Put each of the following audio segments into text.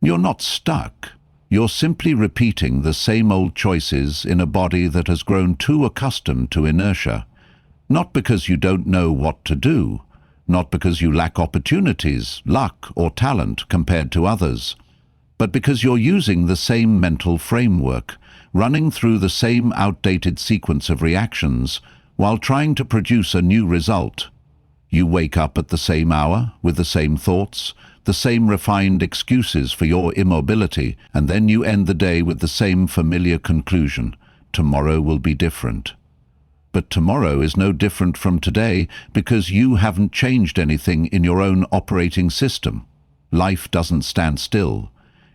You're not stuck. You're simply repeating the same old choices in a body that has grown too accustomed to inertia. Not because you don't know what to do, not because you lack opportunities, luck, or talent compared to others, but because you're using the same mental framework, running through the same outdated sequence of reactions while trying to produce a new result. You wake up at the same hour, with the same thoughts, the same refined excuses for your immobility, and then you end the day with the same familiar conclusion: tomorrow will be different. But tomorrow is no different from today because you haven't changed anything in your own operating system. Life doesn't stand still.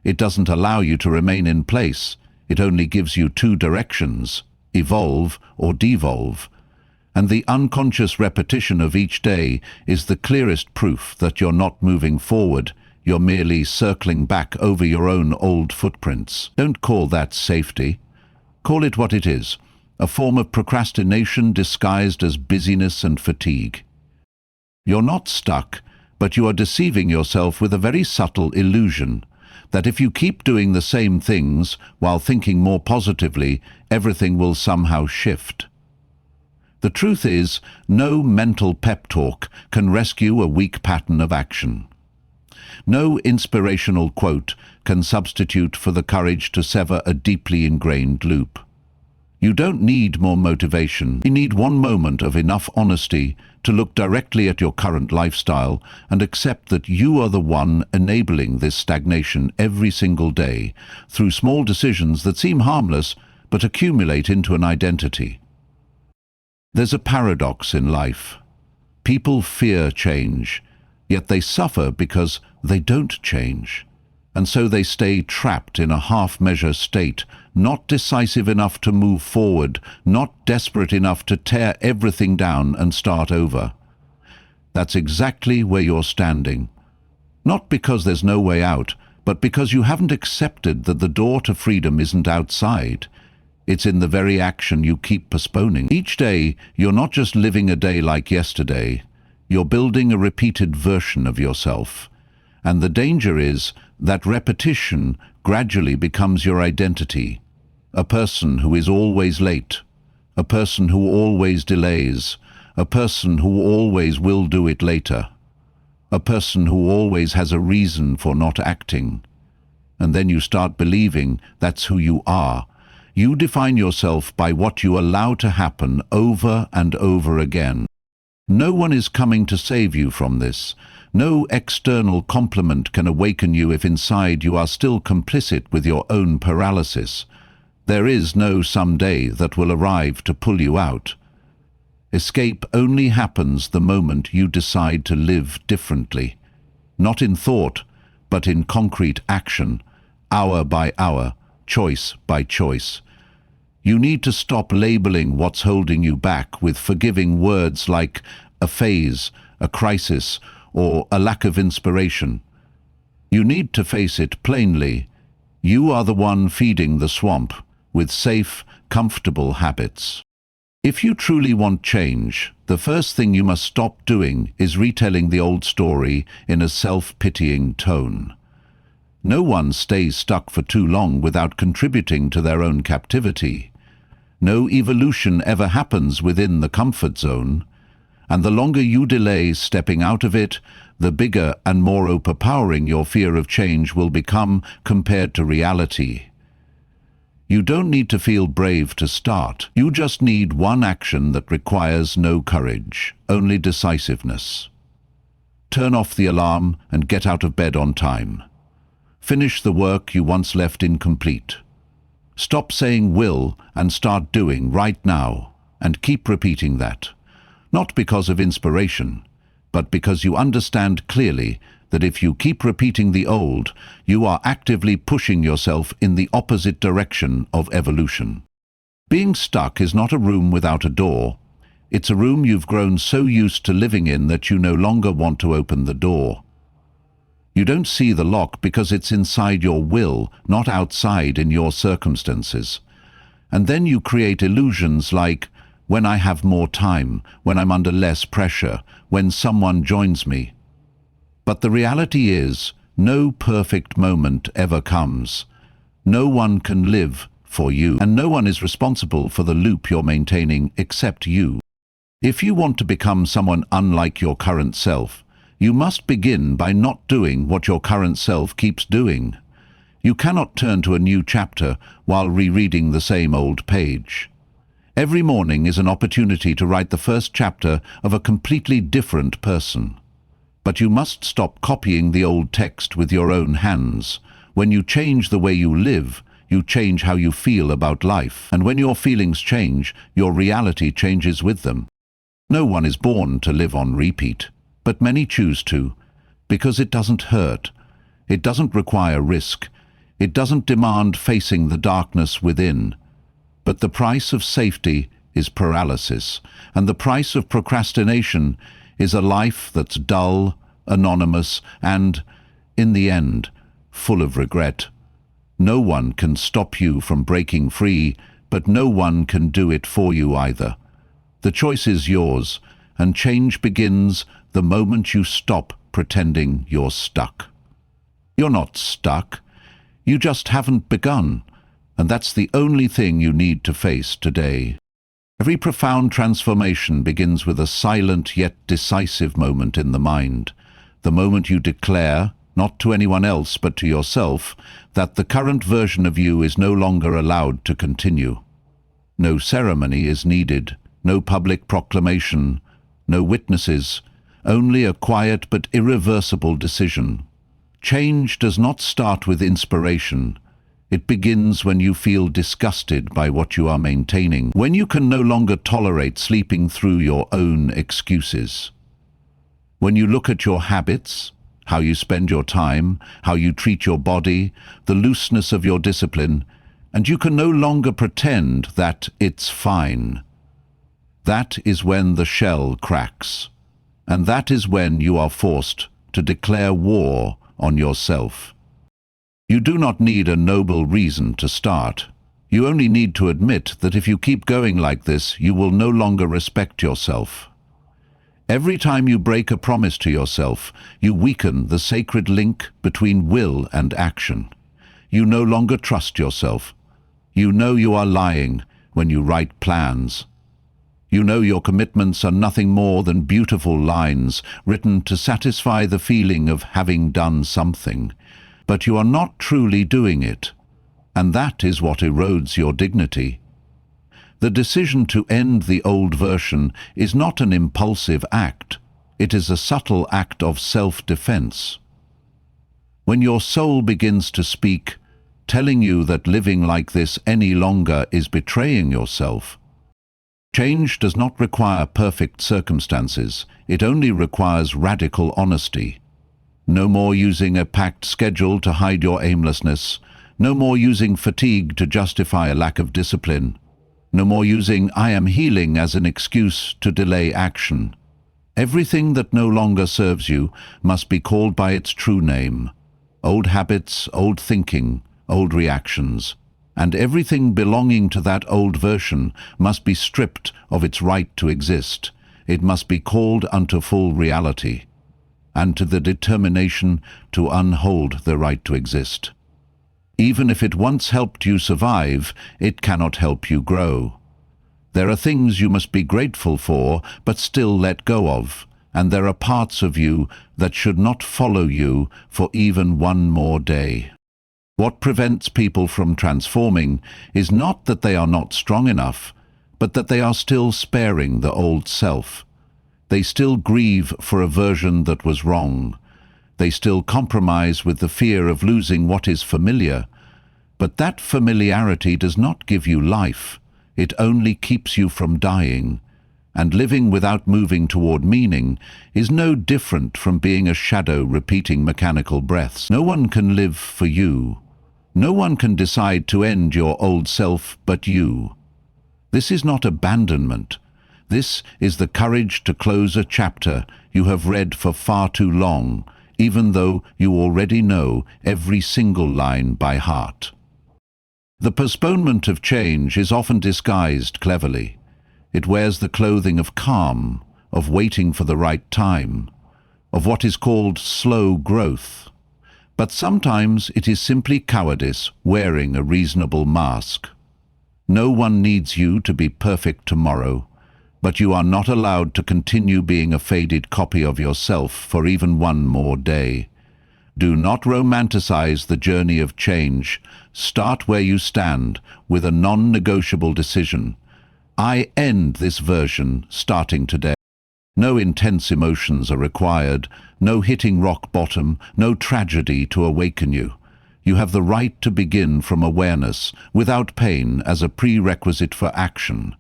It doesn't allow you to remain in place. It only gives you two directions: evolve or devolve. And the unconscious repetition of each day is the clearest proof that you're not moving forward. You're merely circling back over your own old footprints. Don't call that safety. Call it what it is: a form of procrastination disguised as busyness and fatigue. You're not stuck, but you are deceiving yourself with a very subtle illusion that if you keep doing the same things while thinking more positively, everything will somehow shift. The truth is, no mental pep talk can rescue a weak pattern of action. No inspirational quote can substitute for the courage to sever a deeply ingrained loop. You don't need more motivation. You need one moment of enough honesty to look directly at your current lifestyle and accept that you are the one enabling this stagnation every single day through small decisions that seem harmless but accumulate into an identity. There's a paradox in life. People fear change, yet they suffer because they don't change. And so they stay trapped in a half-measure state, not decisive enough to move forward, not desperate enough to tear everything down and start over. That's exactly where you're standing. Not because there's no way out, but because you haven't accepted that the door to freedom isn't outside. It's in the very action you keep postponing. Each day, you're not just living a day like yesterday, you're building a repeated version of yourself. And the danger is that repetition gradually becomes your identity. A person who is always late, a person who always delays, a person who always will do it later, a person who always has a reason for not acting. And then you start believing that's who you are. You define yourself by what you allow to happen over and over again. No one is coming to save you from this. No external compliment can awaken you if inside you are still complicit with your own paralysis. There is no someday that will arrive to pull you out. Escape only happens the moment you decide to live differently. Not in thought, but in concrete action, hour by hour, choice by choice. You need to stop labeling what's holding you back with forgiving words like a phase, a crisis, or a lack of inspiration. You need to face it plainly. You are the one feeding the swamp with safe, comfortable habits. If you truly want change, the first thing you must stop doing is retelling the old story in a self-pitying tone. No one stays stuck for too long without contributing to their own captivity. No evolution ever happens within the comfort zone, and the longer you delay stepping out of it, the bigger and more overpowering your fear of change will become compared to reality. You don't need to feel brave to start. You just need one action that requires no courage, only decisiveness. Turn off the alarm and get out of bed on time. Finish the work you once left incomplete. Stop saying will and start doing right now, and keep repeating that. Not because of inspiration, but because you understand clearly that if you keep repeating the old, you are actively pushing yourself in the opposite direction of evolution. Being stuck is not a room without a door. It's a room you've grown so used to living in that you no longer want to open the door. You don't see the lock because it's inside your will, not outside in your circumstances. And then you create illusions like, when I have more time, when I'm under less pressure, when someone joins me. But the reality is, No perfect moment ever comes. No one can live for you, and no one is responsible for the loop you're maintaining except you. If you want to become someone unlike your current self, you must begin by not doing what your current self keeps doing. You cannot turn to a new chapter while rereading the same old page. Every morning is an opportunity to write the first chapter of a completely different person. But you must stop copying the old text with your own hands. When you change the way you live, you change how you feel about life. And when your feelings change, your reality changes with them. No one is born to live on repeat, but many choose to, because it doesn't hurt. It doesn't require risk. It doesn't demand facing the darkness within. But the price of safety is paralysis, and the price of procrastination is a life that's dull, anonymous, and, in the end, full of regret. No one can stop you from breaking free, but no one can do it for you either. The choice is yours, and change begins the moment you stop pretending you're stuck. You're not stuck. You just haven't begun, and that's the only thing you need to face today. Every profound transformation begins with a silent yet decisive moment in the mind. The moment you declare, not to anyone else but to yourself, that the current version of you is no longer allowed to continue. No ceremony is needed, no public proclamation, no witnesses, only a quiet but irreversible decision. Change does not start with inspiration. It begins when you feel disgusted by what you are maintaining, when you can no longer tolerate sleeping through your own excuses. When you look at your habits, how you spend your time, how you treat your body, the looseness of your discipline, and you can no longer pretend that it's fine. That is when the shell cracks, and that is when you are forced to declare war on yourself. You do not need a noble reason to start. You only need to admit that if you keep going like this, you will no longer respect yourself. Every time you break a promise to yourself, you weaken the sacred link between will and action. You no longer trust yourself. You know you are lying when you write plans. You know your commitments are nothing more than beautiful lines written to satisfy the feeling of having done something. But you are not truly doing it, and that is what erodes your dignity. The decision to end the old version is not an impulsive act. It is a subtle act of self-defense. When your soul begins to speak, telling you that living like this any longer is betraying yourself, change does not require perfect circumstances. It only requires radical honesty. No more using a packed schedule to hide your aimlessness. No more using fatigue to justify a lack of discipline. No more using "I am healing" as an excuse to delay action. Everything that no longer serves you must be called by its true name. Old habits, old thinking, old reactions. And everything belonging to that old version must be stripped of its right to exist. It must be called unto full reality, and to the determination to unhold the right to exist. Even if it once helped you survive, it cannot help you grow. There are things you must be grateful for, but still let go of, and there are parts of you that should not follow you for even one more day. What prevents people from transforming is not that they are not strong enough, but that they are still sparing the old self. They still grieve for a version that was wrong. They still compromise with the fear of losing what is familiar. But that familiarity does not give you life. It only keeps you from dying. And living without moving toward meaning is no different from being a shadow repeating mechanical breaths. No one can live for you. No one can decide to end your old self but you. This is not abandonment. This is the courage to close a chapter you have read for far too long, even though you already know every single line by heart. The postponement of change is often disguised cleverly. It wears the clothing of calm, of waiting for the right time, of what is called slow growth. But sometimes it is simply cowardice wearing a reasonable mask. No one needs you to be perfect tomorrow, but you are not allowed to continue being a faded copy of yourself for even one more day. Do not romanticize the journey of change. Start where you stand with a non-negotiable decision. I end this version starting today. No intense emotions are required, no hitting rock bottom, no tragedy to awaken you. You have the right to begin from awareness, without pain as a prerequisite for action.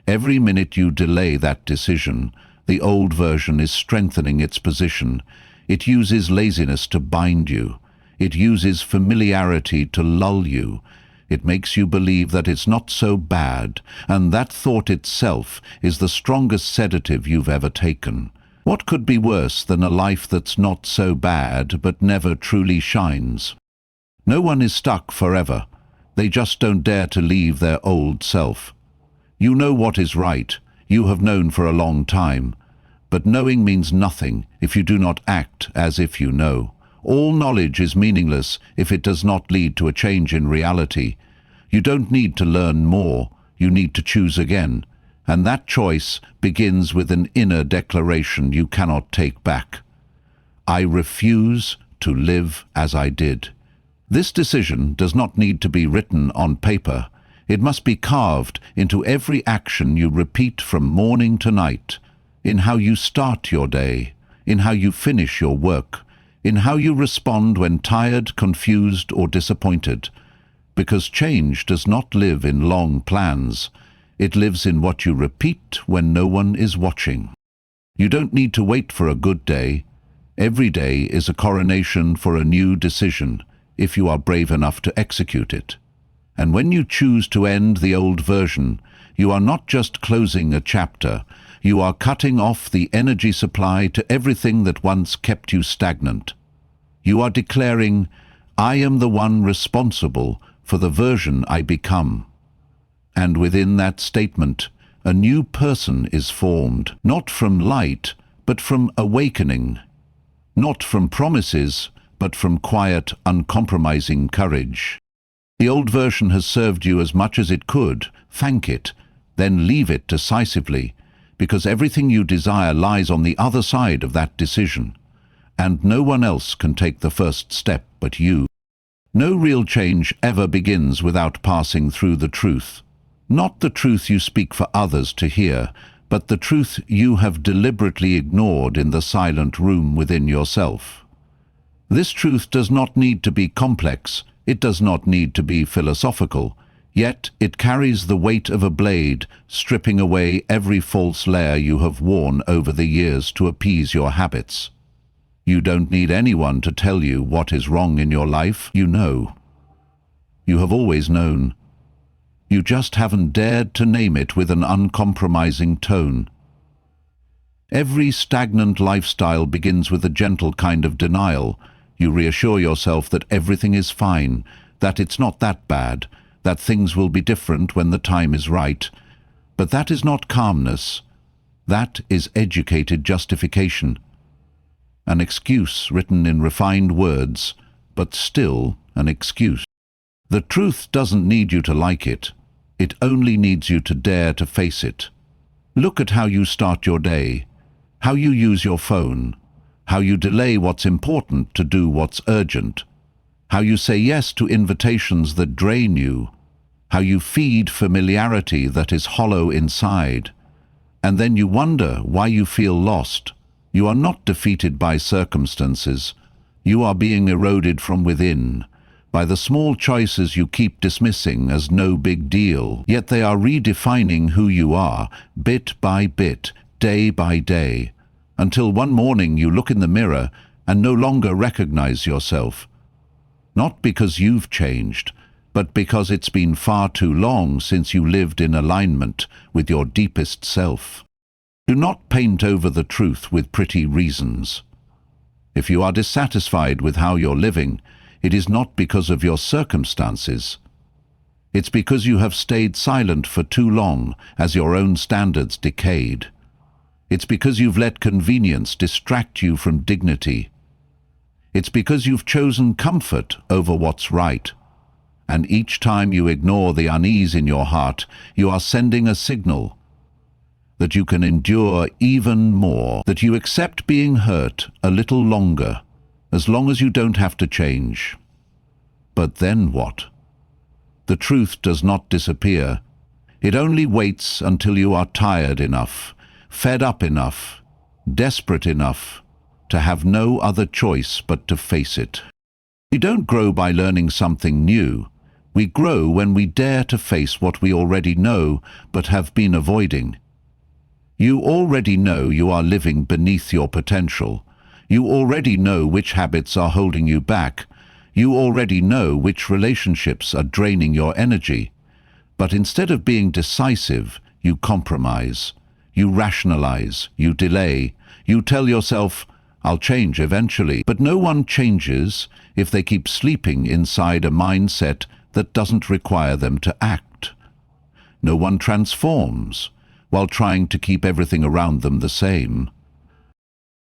Every minute you delay that decision, the old version is strengthening its position. It uses laziness to bind you. It uses familiarity to lull you. It makes you believe that it's not so bad, and that thought itself is the strongest sedative you've ever taken. What could be worse than a life that's not so bad but never truly shines? No one is stuck forever. They just don't dare to leave their old self. You know what is right. You have known for a long time. But knowing means nothing if you do not act as if you know. All knowledge is meaningless if it does not lead to a change in reality. You don't need to learn more, you need to choose again. And that choice begins with an inner declaration you cannot take back. I refuse to live as I did. This decision does not need to be written on paper. It must be carved into every action you repeat from morning to night, in how you start your day, in how you finish your work, in how you respond when tired, confused, or disappointed. Because change does not live in long plans. It lives in what you repeat when no one is watching. You don't need to wait for a good day. Every day is a coronation for a new decision, if you are brave enough to execute it. And when you choose to end the old version, you are not just closing a chapter, you are cutting off the energy supply to everything that once kept you stagnant. You are declaring, I am the one responsible for the version I become. And within that statement, a new person is formed, not from light, but from awakening, not from promises, but from quiet, uncompromising courage. The old version has served you as much as it could. Thank it, then leave it decisively, because everything you desire lies on the other side of that decision, and no one else can take the first step but you. No real change ever begins without passing through the truth. Not the truth you speak for others to hear, but the truth you have deliberately ignored in the silent room within yourself. This truth does not need to be complex, it does not need to be philosophical, yet it carries the weight of a blade, stripping away every false layer you have worn over the years to appease your habits. You don't need anyone to tell you what is wrong in your life. You know. You have always known. You just haven't dared to name it with an uncompromising tone. Every stagnant lifestyle begins with a gentle kind of denial. You reassure yourself that everything is fine, that it's not that bad, that things will be different when the time is right. But that is not calmness. That is educated justification. An excuse written in refined words, but still an excuse. The truth doesn't need you to like it. It only needs you to dare to face it. Look at how you start your day, how you use your phone, how you delay what's important to do what's urgent, how you say yes to invitations that drain you, how you feed familiarity that is hollow inside, and then you wonder why you feel lost. You are not defeated by circumstances. You are being eroded from within, by the small choices you keep dismissing as no big deal, yet they are redefining who you are, bit by bit, day by day, until one morning you look in the mirror and no longer recognize yourself. Not because you've changed, but because it's been far too long since you lived in alignment with your deepest self. Do not paint over the truth with pretty reasons. If you are dissatisfied with how you're living, it is not because of your circumstances. It's because you have stayed silent for too long as your own standards decayed. It's because you've let convenience distract you from dignity. It's because you've chosen comfort over what's right. And each time you ignore the unease in your heart, you are sending a signal that you can endure even more, that you accept being hurt a little longer, as long as you don't have to change. But then what? The truth does not disappear. It only waits until you are tired enough, fed up enough, desperate enough to have no other choice but to face it. We don't grow by learning something new. We grow when we dare to face what we already know but have been avoiding. You already know you are living beneath your potential. You already know which habits are holding you back. You already know which relationships are draining your energy. But instead of being decisive, you compromise. You rationalize. You delay. You tell yourself, "I'll change eventually." But no one changes if they keep sleeping inside a mindset that doesn't require them to act. No one transforms while trying to keep everything around them the same.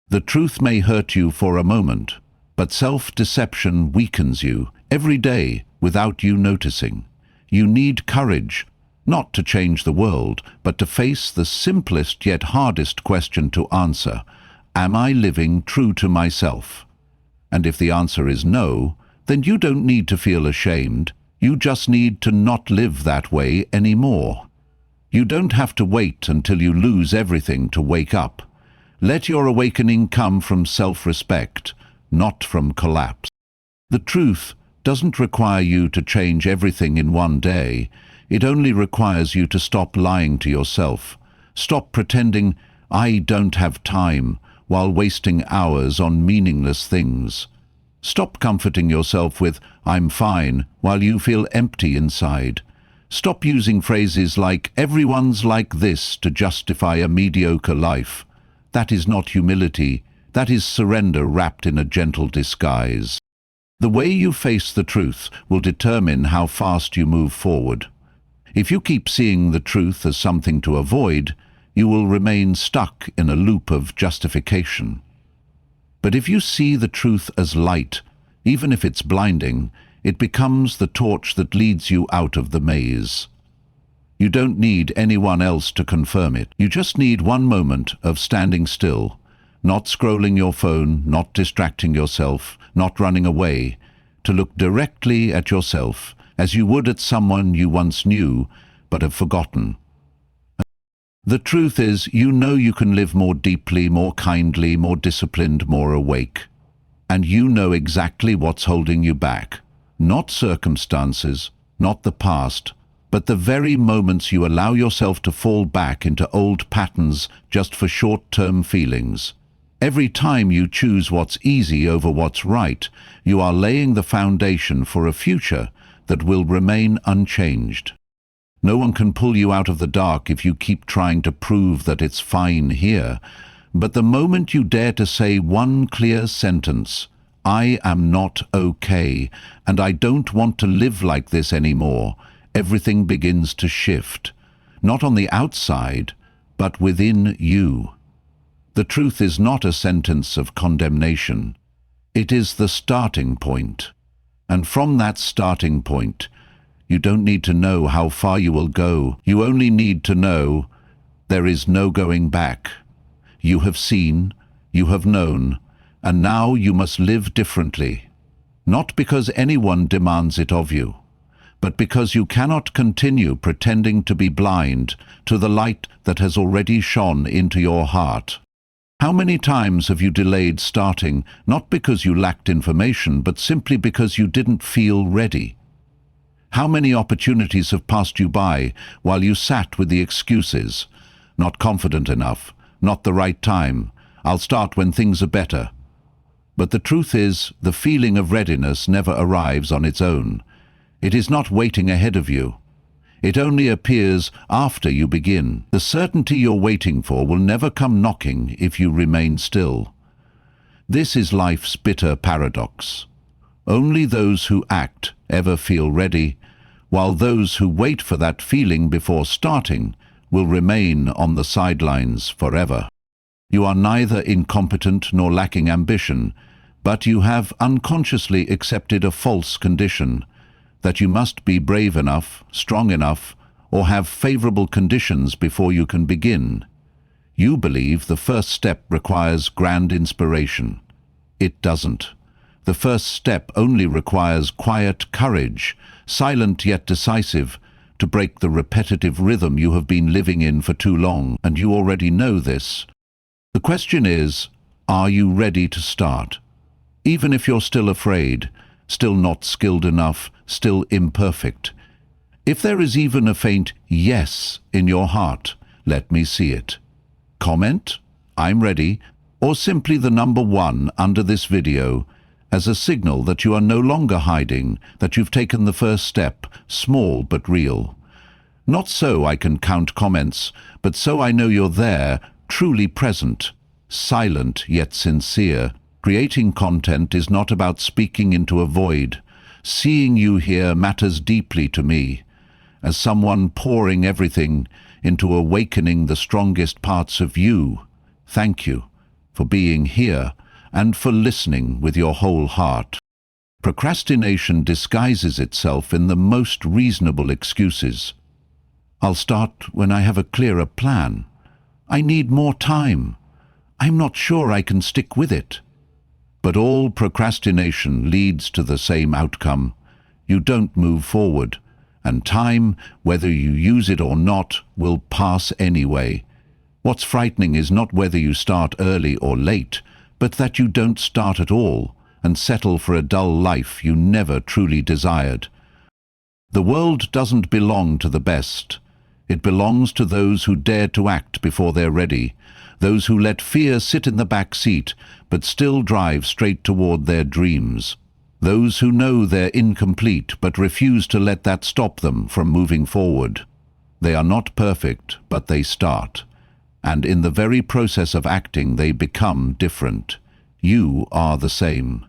The truth may hurt you for a moment, but self-deception weakens you every day without you noticing. You need courage, not to change the world, but to face the simplest yet hardest question to answer. Am I living true to myself? And if the answer is no, then you don't need to feel ashamed. You just need to not live that way anymore. You don't have to wait until you lose everything to wake up. Let your awakening come from self-respect, not from collapse. The truth doesn't require you to change everything in one day. It only requires you to stop lying to yourself. Stop pretending, "I don't have time," while wasting hours on meaningless things. Stop comforting yourself with, "I'm fine," while you feel empty inside. Stop using phrases like, "everyone's like this," to justify a mediocre life. That is not humility. That is surrender wrapped in a gentle disguise. The way you face the truth will determine how fast you move forward. If you keep seeing the truth as something to avoid, you will remain stuck in a loop of justification. But if you see the truth as light, even if it's blinding, it becomes the torch that leads you out of the maze. You don't need anyone else to confirm it. You just need one moment of standing still, not scrolling your phone, not distracting yourself, not running away, to look directly at yourself as you would at someone you once knew but have forgotten. The truth is, you know you can live more deeply, more kindly, more disciplined, more awake. And you know exactly what's holding you back. Not circumstances, not the past, but the very moments you allow yourself to fall back into old patterns just for short-term feelings. Every time you choose what's easy over what's right, you are laying the foundation for a future that will remain unchanged. No one can pull you out of the dark if you keep trying to prove that it's fine here. But the moment you dare to say one clear sentence, "I am not okay, and I don't want to live like this anymore," everything begins to shift. Not on the outside, but within you. The truth is not a sentence of condemnation. It is the starting point. And from that starting point, you don't need to know how far you will go. You only need to know there is no going back. You have seen, you have known, and now you must live differently. Not because anyone demands it of you, but because you cannot continue pretending to be blind to the light that has already shone into your heart. How many times have you delayed starting, not because you lacked information, but simply because you didn't feel ready? How many opportunities have passed you by while you sat with the excuses? Not confident enough, not the right time, I'll start when things are better. But the truth is, the feeling of readiness never arrives on its own. It is not waiting ahead of you. It only appears after you begin. The certainty you're waiting for will never come knocking if you remain still. This is life's bitter paradox. Only those who act ever feel ready, while those who wait for that feeling before starting will remain on the sidelines forever. You are neither incompetent nor lacking ambition, But you have unconsciously accepted a false condition, that you must be brave enough, strong enough, or have favorable conditions before you can begin. You believe the first step requires grand inspiration. It doesn't. The first step only requires quiet courage, silent yet decisive, to break the repetitive rhythm you have been living in for too long, and you already know this. The question is, are you ready to start? Even if you're still afraid, still not skilled enough, still imperfect. If there is even a faint yes in your heart, let me see it. Comment, "I'm ready," or simply the number 1 under this video, as a signal that you are no longer hiding, that you've taken the first step, small but real. Not so I can count comments, but so I know you're there, truly present, silent yet sincere. Creating content is not about speaking into a void. Seeing you here matters deeply to me, as someone pouring everything into awakening the strongest parts of you. Thank you for being here and for listening with your whole heart. Procrastination disguises itself in the most reasonable excuses. I'll start when I have a clearer plan. I need more time. I'm not sure I can stick with it. But all procrastination leads to the same outcome. You don't move forward, and time, whether you use it or not, will pass anyway. What's frightening is not whether you start early or late, but that you don't start at all and settle for a dull life you never truly desired. The world doesn't belong to the best. It belongs to those who dare to act before they're ready, those who let fear sit in the back seat but still drive straight toward their dreams, those who know they're incomplete but refuse to let that stop them from moving forward. They are not perfect, but they start. And in the very process of acting, they become different. You are the same.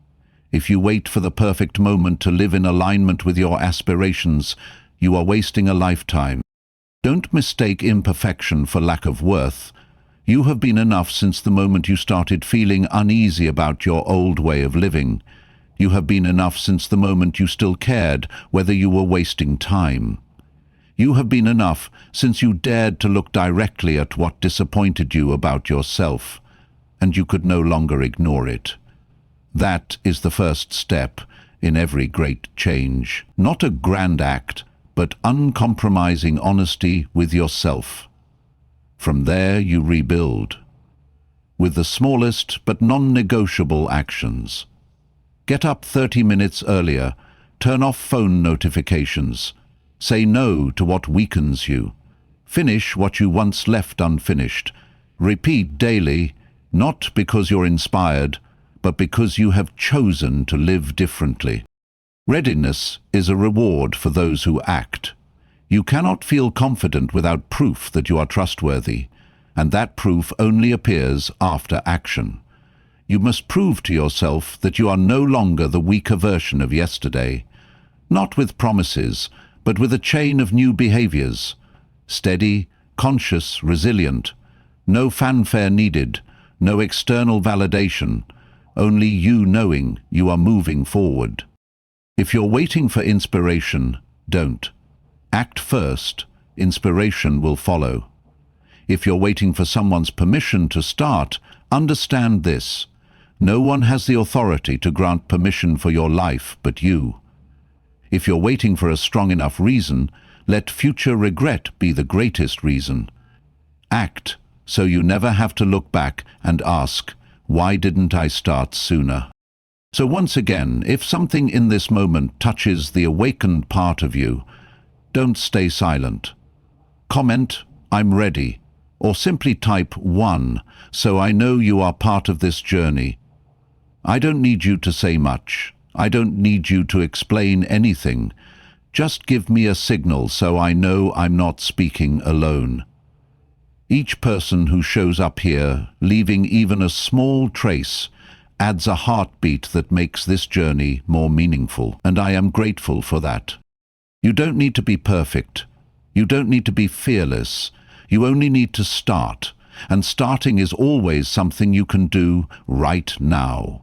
If you wait for the perfect moment to live in alignment with your aspirations, you are wasting a lifetime. Don't mistake imperfection for lack of worth. You have been enough since the moment you started feeling uneasy about your old way of living. You have been enough since the moment you still cared whether you were wasting time. You have been enough since you dared to look directly at what disappointed you about yourself, and you could no longer ignore it. That is the first step in every great change. Not a grand act, but uncompromising honesty with yourself. From there you rebuild, with the smallest but non-negotiable actions. Get up 30 minutes earlier, turn off phone notifications, say no to what weakens you, finish what you once left unfinished, repeat daily, not because you're inspired, but because you have chosen to live differently. Readiness is a reward for those who act. You cannot feel confident without proof that you are trustworthy, and that proof only appears after action. You must prove to yourself that you are no longer the weaker version of yesterday, not with promises, but with a chain of new behaviors. Steady, conscious, resilient. No fanfare needed, no external validation, only you knowing you are moving forward. If you're waiting for inspiration, don't. Act first, inspiration will follow. If you're waiting for someone's permission to start, understand this. No one has the authority to grant permission for your life but you. If you're waiting for a strong enough reason, let future regret be the greatest reason. Act so you never have to look back and ask, why didn't I start sooner? So once again, if something in this moment touches the awakened part of you, don't stay silent. Comment, "I'm ready," or simply type 1, so I know you are part of this journey. I don't need you to say much. I don't need you to explain anything. Just give me a signal so I know I'm not speaking alone. Each person who shows up here, leaving even a small trace, adds a heartbeat that makes this journey more meaningful, and I am grateful for that. You don't need to be perfect. You don't need to be fearless. You only need to start, and starting is always something you can do right now.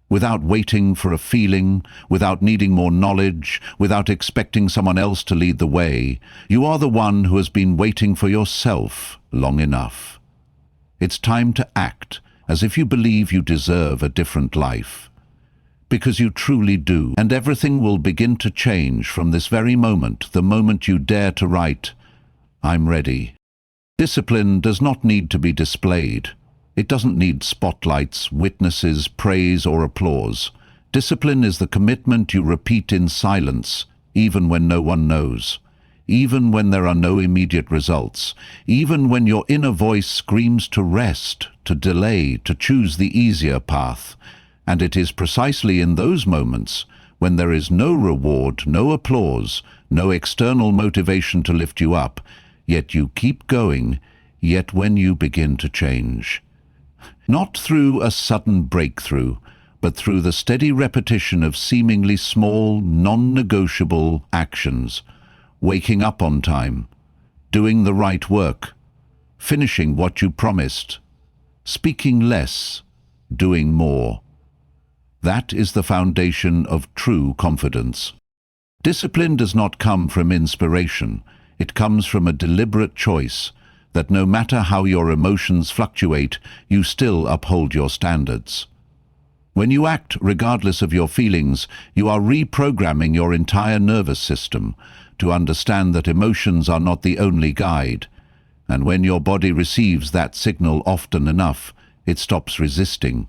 without waiting for a feeling, without needing more knowledge, without expecting someone else to lead the way. You are the one who has been waiting for yourself long enough. It's time to act as if you believe you deserve a different life. Because you truly do, and everything will begin to change from this very moment, the moment you dare to write, "I'm ready." Discipline does not need to be displayed. It doesn't need spotlights, witnesses, praise, or applause. Discipline is the commitment you repeat in silence, even when no one knows, even when there are no immediate results, even when your inner voice screams to rest, to delay, to choose the easier path. And it is precisely in those moments, when there is no reward, no applause, no external motivation to lift you up, yet you keep going, yet when you begin to change. Not through a sudden breakthrough, but through the steady repetition of seemingly small, non-negotiable actions. Waking up on time, doing the right work, finishing what you promised, speaking less, doing more. That is the foundation of true confidence. Discipline does not come from inspiration. It comes from a deliberate choice that no matter how your emotions fluctuate, you still uphold your standards. When you act regardless of your feelings, you are reprogramming your entire nervous system to understand that emotions are not the only guide. And when your body receives that signal often enough, it stops resisting.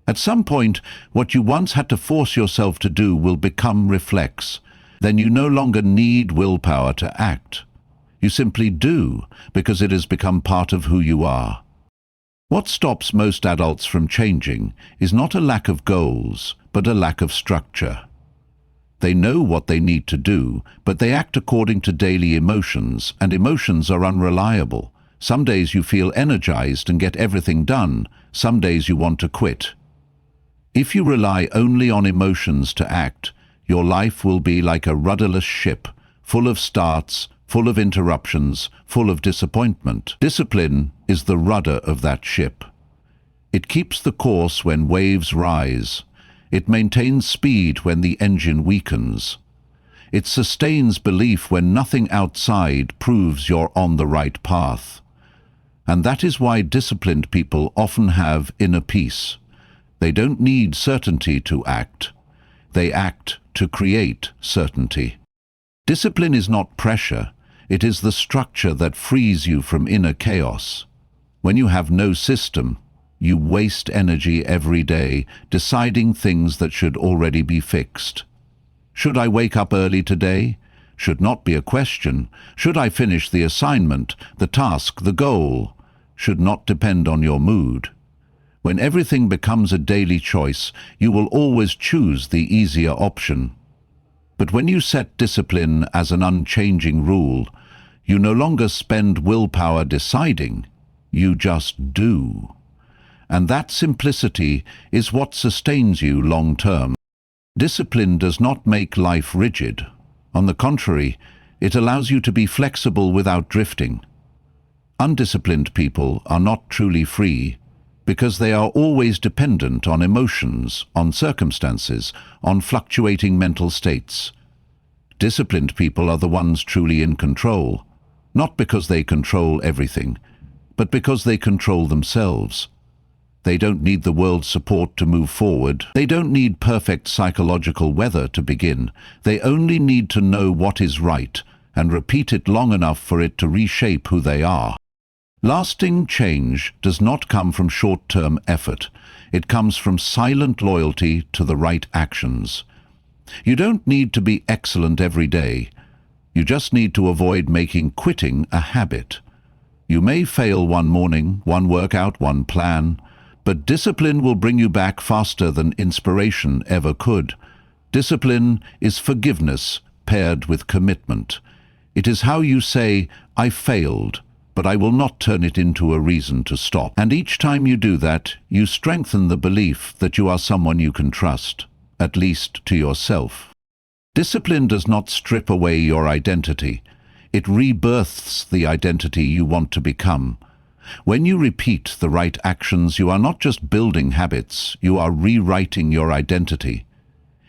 At some point, what you once had to force yourself to do will become reflex. Then you no longer need willpower to act. You simply do, because it has become part of who you are. What stops most adults from changing is not a lack of goals, but a lack of structure. They know what they need to do, but they act according to daily emotions, and emotions are unreliable. Some days you feel energized and get everything done. Some days you want to quit. If you rely only on emotions to act, your life will be like a rudderless ship, full of starts, full of interruptions, full of disappointment. Discipline is the rudder of that ship. It keeps the course when waves rise. It maintains speed when the engine weakens. It sustains belief when nothing outside proves you're on the right path. And that is why disciplined people often have inner peace. They don't need certainty to act. They act to create certainty. Discipline is not pressure. It is the structure that frees you from inner chaos. When you have no system, you waste energy every day deciding things that should already be fixed. Should I wake up early today? Should not be a question. Should I finish the assignment, the task, the goal? Should not depend on your mood. When everything becomes a daily choice, you will always choose the easier option. But when you set discipline as an unchanging rule, you no longer spend willpower deciding, you just do. And that simplicity is what sustains you long term. Discipline does not make life rigid. On the contrary, it allows you to be flexible without drifting. Undisciplined people are not truly free because they are always dependent on emotions, on circumstances, on fluctuating mental states. Disciplined people are the ones truly in control, not because they control everything, but because they control themselves. They don't need the world's support to move forward. They don't need perfect psychological weather to begin. They only need to know what is right and repeat it long enough for it to reshape who they are. Lasting change does not come from short-term effort. It comes from silent loyalty to the right actions. You don't need to be excellent every day. You just need to avoid making quitting a habit. You may fail one morning, one workout, one plan, but discipline will bring you back faster than inspiration ever could. Discipline is forgiveness paired with commitment. It is how you say, "I failed, but I will not turn it into a reason to stop." And each time you do that, you strengthen the belief that you are someone you can trust, at least to yourself. Discipline does not strip away your identity. It rebirths the identity you want to become. When you repeat the right actions, you are not just building habits, you are rewriting your identity.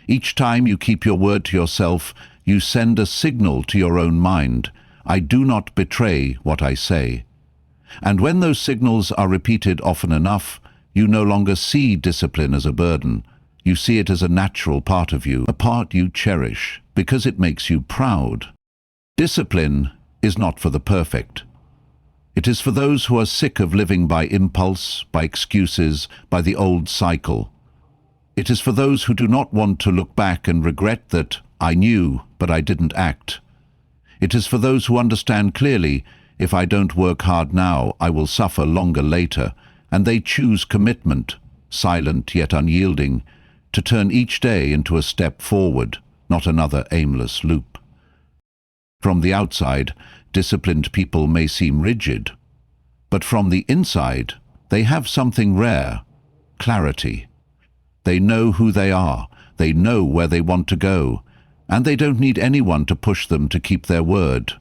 Each time you keep your word to yourself, you send a signal to your own mind: I do not betray what I say. And when those signals are repeated often enough, you no longer see discipline as a burden. You see it as a natural part of you, a part you cherish, because it makes you proud. Discipline is not for the perfect. It is for those who are sick of living by impulse, by excuses, by the old cycle. It is for those who do not want to look back and regret that I knew, but I didn't act. It is for those who understand clearly, if I don't work hard now, I will suffer longer later, and they choose commitment, silent yet unyielding, to turn each day into a step forward, not another aimless loop. From the outside, disciplined people may seem rigid, but from the inside, they have something rare: clarity. They know who they are, they know where they want to go, and they don't need anyone to push them to keep their word.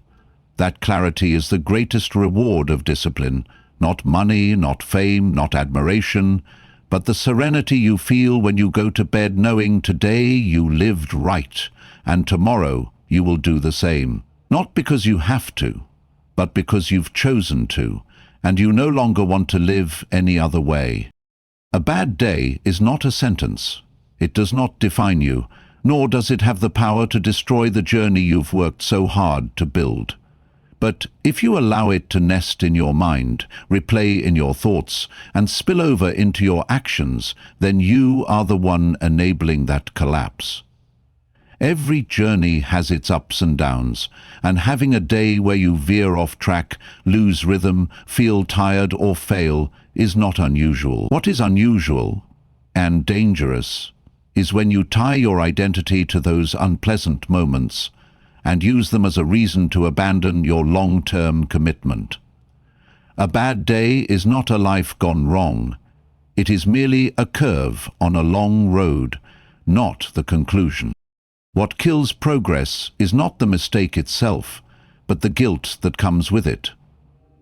That clarity is the greatest reward of discipline, not money, not fame, not admiration, but the serenity you feel when you go to bed knowing today you lived right, and tomorrow you will do the same. Not because you have to, but because you've chosen to, and you no longer want to live any other way. A bad day is not a sentence. It does not define you, nor does it have the power to destroy the journey you've worked so hard to build. But if you allow it to nest in your mind, replay in your thoughts, and spill over into your actions, then you are the one enabling that collapse. Every journey has its ups and downs, and having a day where you veer off track, lose rhythm, feel tired or fail is not unusual. What is unusual and dangerous is when you tie your identity to those unpleasant moments and use them as a reason to abandon your long-term commitment. A bad day is not a life gone wrong. It is merely a curve on a long road, not the conclusion. What kills progress is not the mistake itself, but the guilt that comes with it.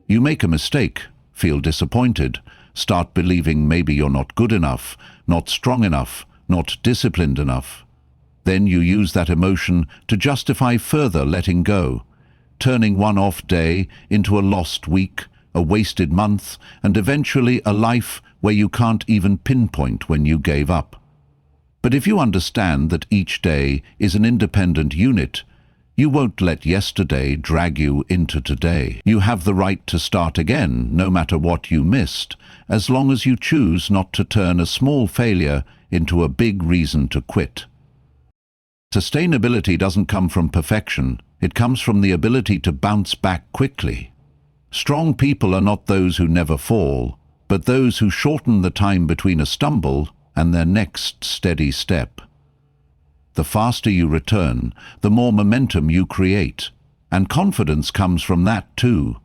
You make a mistake, feel disappointed, start believing maybe you're not good enough, not strong enough, not disciplined enough. Then you use that emotion to justify further letting go, turning one off day into a lost week, a wasted month, and eventually a life where you can't even pinpoint when you gave up. But if you understand that each day is an independent unit, you won't let yesterday drag you into today. You have the right to start again, no matter what you missed, as long as you choose not to turn a small failure into a big reason to quit. Sustainability doesn't come from perfection, it comes from the ability to bounce back quickly. Strong people are not those who never fall, but those who shorten the time between a stumble and their next steady step. The faster you return, the more momentum you create, and confidence comes from that too,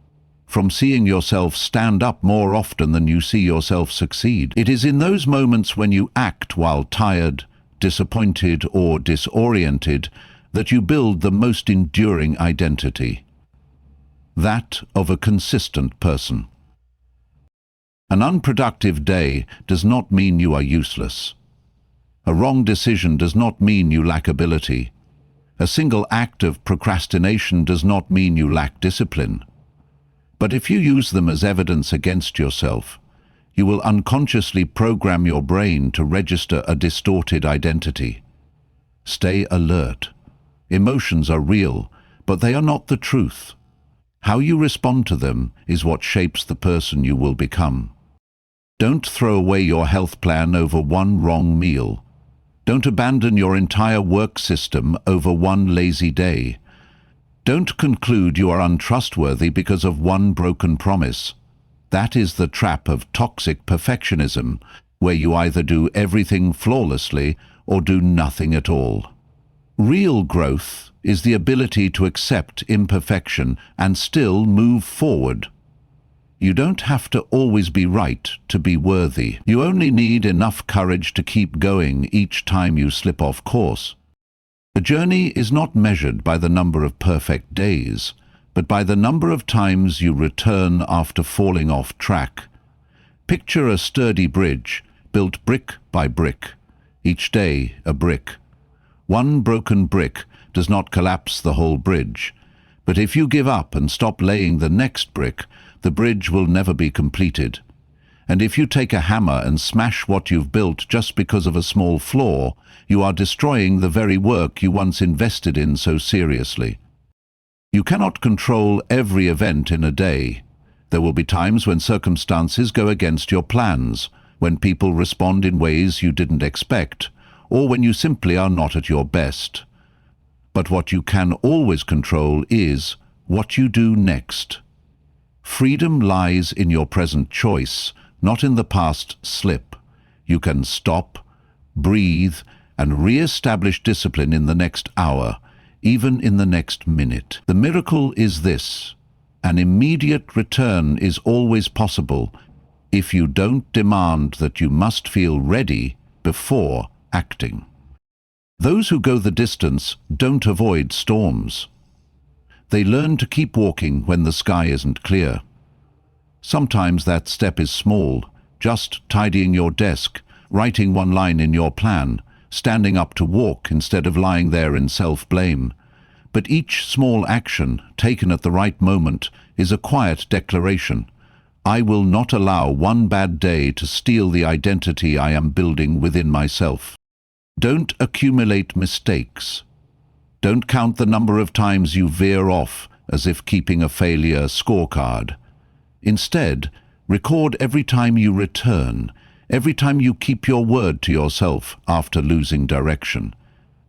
from seeing yourself stand up more often than you see yourself succeed. It is in those moments when you act while tired, disappointed, or disoriented that you build the most enduring identity, that of a consistent person. An unproductive day does not mean you are useless. A wrong decision does not mean you lack ability. A single act of procrastination does not mean you lack discipline. But if you use them as evidence against yourself, you will unconsciously program your brain to register a distorted identity. Stay alert. Emotions are real, but they are not the truth. How you respond to them is what shapes the person you will become. Don't throw away your health plan over one wrong meal. Don't abandon your entire work system over one lazy day. Don't conclude you are untrustworthy because of one broken promise. That is the trap of toxic perfectionism, where you either do everything flawlessly or do nothing at all. Real growth is the ability to accept imperfection and still move forward. You don't have to always be right to be worthy. You only need enough courage to keep going each time you slip off course. The journey is not measured by the number of perfect days, but by the number of times you return after falling off track. Picture a sturdy bridge, built brick by brick, each day a brick. One broken brick does not collapse the whole bridge, but if you give up and stop laying the next brick, the bridge will never be completed. And if you take a hammer and smash what you've built just because of a small flaw, you are destroying the very work you once invested in so seriously. You cannot control every event in a day. There will be times when circumstances go against your plans, when people respond in ways you didn't expect, or when you simply are not at your best. But what you can always control is what you do next. Freedom lies in your present choice, not in the past slip. You can stop, breathe, and re-establish discipline in the next hour, even in the next minute. The miracle is this: an immediate return is always possible if you don't demand that you must feel ready before acting. Those who go the distance don't avoid storms. They learn to keep walking when the sky isn't clear. Sometimes that step is small, just tidying your desk, writing one line in your plan, standing up to walk instead of lying there in self-blame. But each small action, taken at the right moment, is a quiet declaration. I will not allow one bad day to steal the identity I am building within myself. Don't accumulate mistakes. Don't count the number of times you veer off as if keeping a failure scorecard. Instead, record every time you return, every time you keep your word to yourself after losing direction.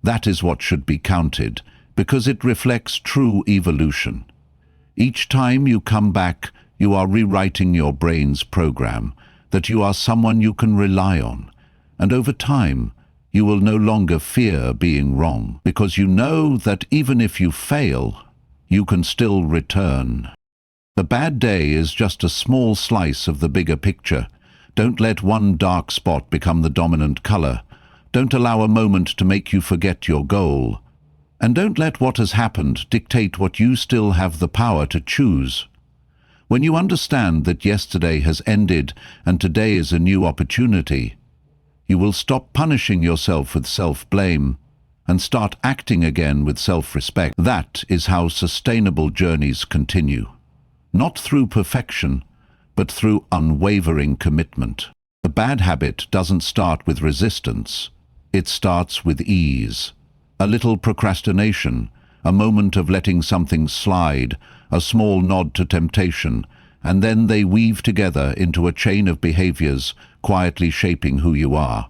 That is what should be counted, because it reflects true evolution. Each time you come back, you are rewriting your brain's program, that you are someone you can rely on. And over time, you will no longer fear being wrong, because you know that even if you fail, you can still return. The bad day is just a small slice of the bigger picture. Don't let one dark spot become the dominant color. Don't allow a moment to make you forget your goal. And don't let what has happened dictate what you still have the power to choose. When you understand that yesterday has ended and today is a new opportunity, you will stop punishing yourself with self-blame and start acting again with self-respect. That is how sustainable journeys continue. Not through perfection, but through unwavering commitment. A bad habit doesn't start with resistance. It starts with ease. A little procrastination, a moment of letting something slide, a small nod to temptation, and then they weave together into a chain of behaviors quietly shaping who you are.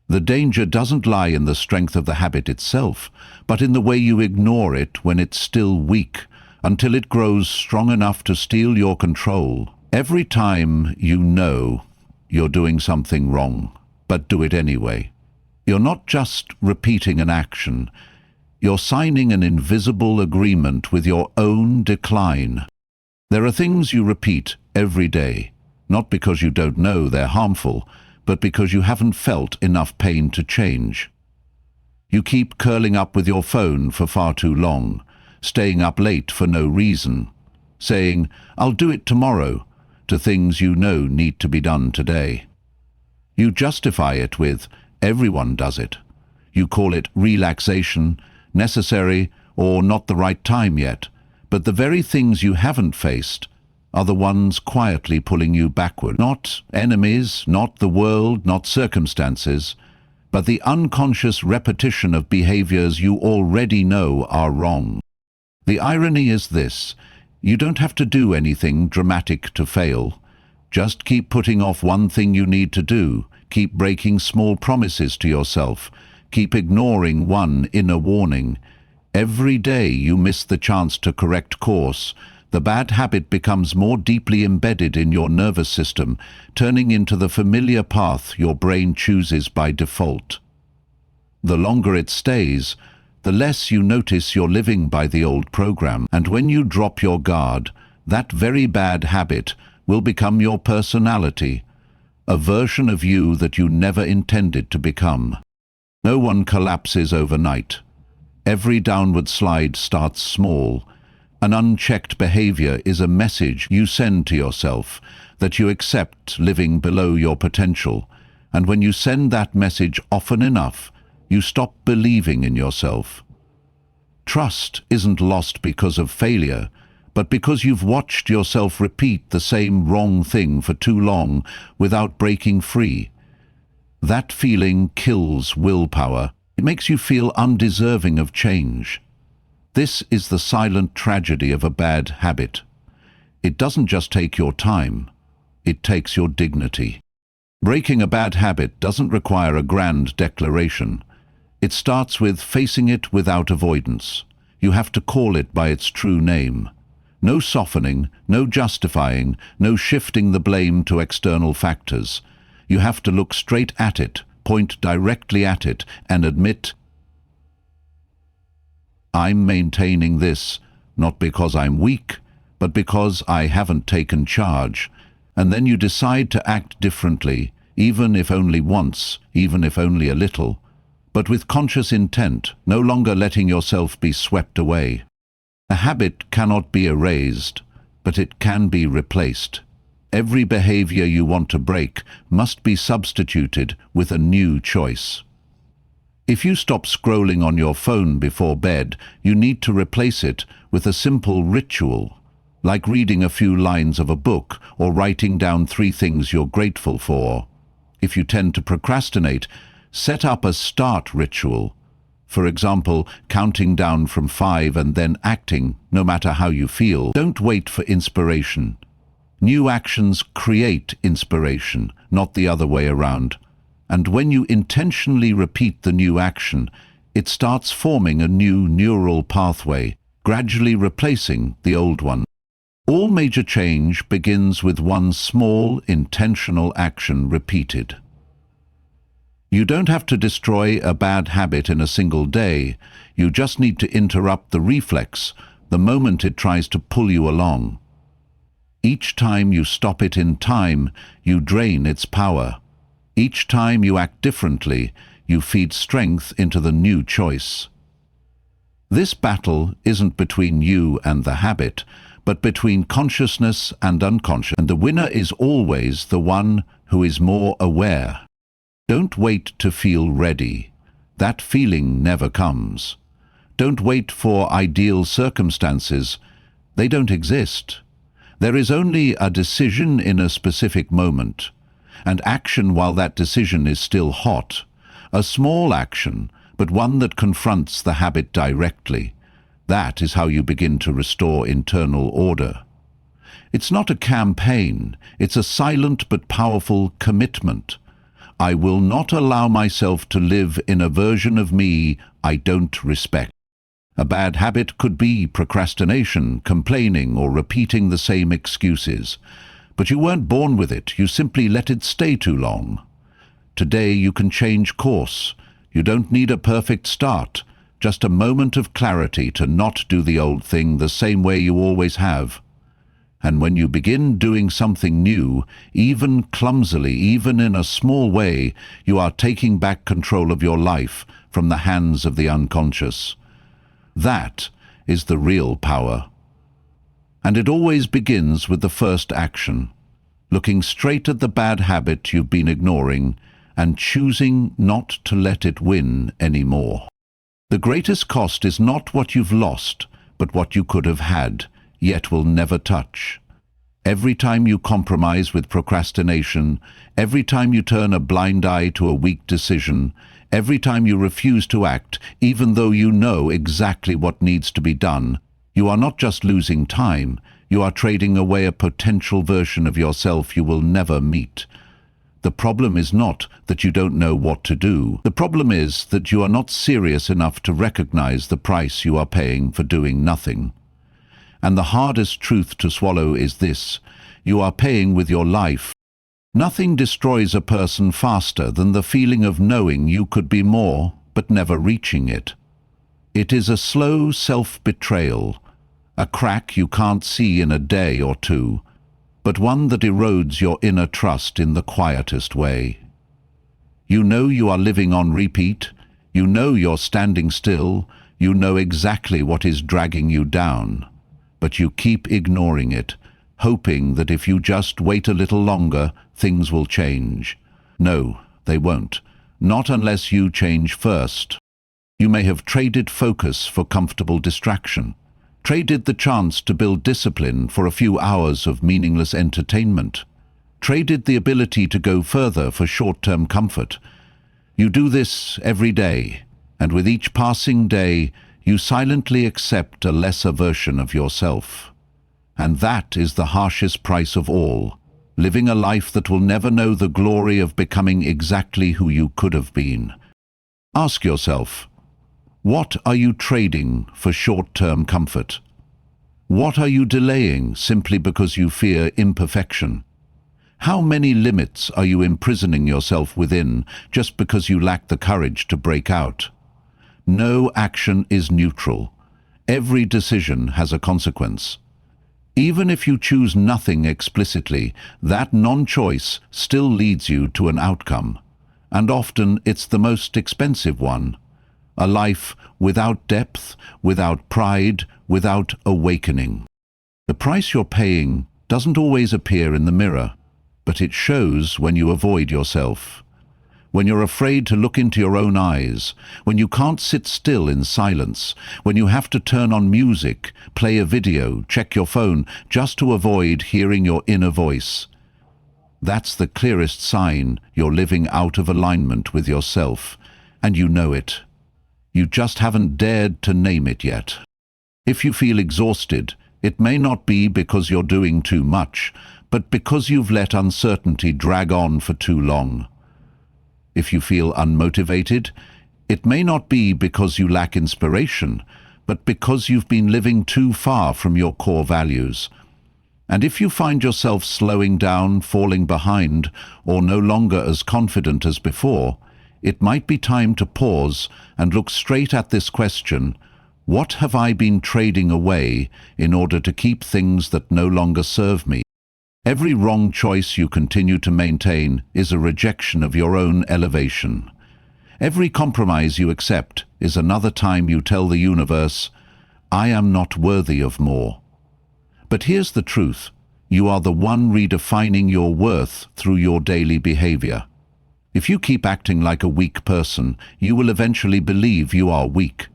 The danger doesn't lie in the strength of the habit itself, but in the way you ignore it when it's still weak, until it grows strong enough to steal your control. Every time you know you're doing something wrong, but do it anyway. You're not just repeating an action, you're signing an invisible agreement with your own decline. There are things you repeat every day, not because you don't know they're harmful, but because you haven't felt enough pain to change. You keep curling up with your phone for far too long, staying up late for no reason, saying, "I'll do it tomorrow," to things you know need to be done today. You justify it with, "Everyone does it." You call it relaxation, necessary, or not the right time yet, but the very things you haven't faced are the ones quietly pulling you backward. Not enemies, not the world, not circumstances, but the unconscious repetition of behaviors you already know are wrong. The irony is this: you don't have to do anything dramatic to fail. Just keep putting off one thing you need to do. Keep breaking small promises to yourself. Keep ignoring one inner warning. Every day you miss the chance to correct course, the bad habit becomes more deeply embedded in your nervous system, turning into the familiar path your brain chooses by default. The longer it stays, the less you notice you're living by the old program. And when you drop your guard, that very bad habit will become your personality, a version of you that you never intended to become. No one collapses overnight. Every downward slide starts small, An unchecked behavior is a message you send to yourself that you accept living below your potential, and when you send that message often enough, you stop believing in yourself. Trust isn't lost because of failure, but because you've watched yourself repeat the same wrong thing for too long without breaking free. That feeling kills willpower. It makes you feel undeserving of change. This is the silent tragedy of a bad habit. It doesn't just take your time, it takes your dignity. Breaking a bad habit doesn't require a grand declaration. It starts with facing it without avoidance. You have to call it by its true name. No softening, no justifying, no shifting the blame to external factors. You have to look straight at it, point directly at it, and admit, I'm maintaining this, not because I'm weak, but because I haven't taken charge. And then you decide to act differently, even if only once, even if only a little, but with conscious intent, no longer letting yourself be swept away. A habit cannot be erased, but it can be replaced. Every behavior you want to break must be substituted with a new choice. If you stop scrolling on your phone before bed, you need to replace it with a simple ritual, like reading a few lines of a book or writing down 3 things you're grateful for. If you tend to procrastinate, set up a start ritual. For example, counting down from 5 and then acting, no matter how you feel. Don't wait for inspiration. New actions create inspiration, not the other way around. And when you intentionally repeat the new action, it starts forming a new neural pathway, gradually replacing the old one. All major change begins with one small, intentional action repeated. You don't have to destroy a bad habit in a single day. You just need to interrupt the reflex the moment it tries to pull you along. Each time you stop it in time, you drain its power. Each time you act differently, you feed strength into the new choice. This battle isn't between you and the habit, but between consciousness and unconscious, and the winner is always the one who is more aware. Don't wait to feel ready. That feeling never comes. Don't wait for ideal circumstances. They don't exist. There is only a decision in a specific moment, and action while that decision is still hot. A small action, but one that confronts the habit directly. That is how you begin to restore internal order. It's not a campaign, it's a silent but powerful commitment. I will not allow myself to live in a version of me I don't respect. A bad habit could be procrastination, complaining, or repeating the same excuses. But you weren't born with it, you simply let it stay too long. Today you can change course. You don't need a perfect start. Just a moment of clarity to not do the old thing the same way you always have. And when you begin doing something new, even clumsily, even in a small way, you are taking back control of your life from the hands of the unconscious. That is the real power. And it always begins with the first action, looking straight at the bad habit you've been ignoring and choosing not to let it win anymore. The greatest cost is not what you've lost, but what you could have had, yet will never touch. Every time you compromise with procrastination, every time you turn a blind eye to a weak decision, every time you refuse to act, even though you know exactly what needs to be done, you are not just losing time, you are trading away a potential version of yourself you will never meet. The problem is not that you don't know what to do. The problem is that you are not serious enough to recognize the price you are paying for doing nothing. And the hardest truth to swallow is this: you are paying with your life. Nothing destroys a person faster than the feeling of knowing you could be more, but never reaching it. It is a slow self-betrayal, a crack you can't see in a day or two, but one that erodes your inner trust in the quietest way. You know you are living on repeat, you know you're standing still, you know exactly what is dragging you down. but you keep ignoring it, hoping that if you just wait a little longer, things will change. No, they won't. Not unless you change first. You may have traded focus for comfortable distraction, traded the chance to build discipline for a few hours of meaningless entertainment, traded the ability to go further for short-term comfort. You do this every day, and with each passing day, you silently accept a lesser version of yourself. And that is the harshest price of all, living a life that will never know the glory of becoming exactly who you could have been. Ask yourself, what are you trading for short-term comfort? What are you delaying simply because you fear imperfection? How many limits are you imprisoning yourself within just because you lack the courage to break out? No action is neutral. Every decision has a consequence. Even if you choose nothing explicitly, that non-choice still leads you to an outcome. And often it's the most expensive one. A life without depth, without pride, without awakening. The price you're paying doesn't always appear in the mirror, but it shows when you avoid yourself. When you're afraid to look into your own eyes, when you can't sit still in silence, when you have to turn on music, play a video, check your phone, just to avoid hearing your inner voice. That's the clearest sign you're living out of alignment with yourself, and you know it. You just haven't dared to name it yet. If you feel exhausted, it may not be because you're doing too much, but because you've let uncertainty drag on for too long. If you feel unmotivated, it may not be because you lack inspiration, but because you've been living too far from your core values. And if you find yourself slowing down, falling behind, or no longer as confident as before, it might be time to pause and look straight at this question: what have I been trading away in order to keep things that no longer serve me? Every wrong choice you continue to maintain is a rejection of your own elevation. Every compromise you accept is another time you tell the universe, I am not worthy of more. But here's the truth: you are the one redefining your worth through your daily behavior. If you keep acting like a weak person, you will eventually believe you are weak.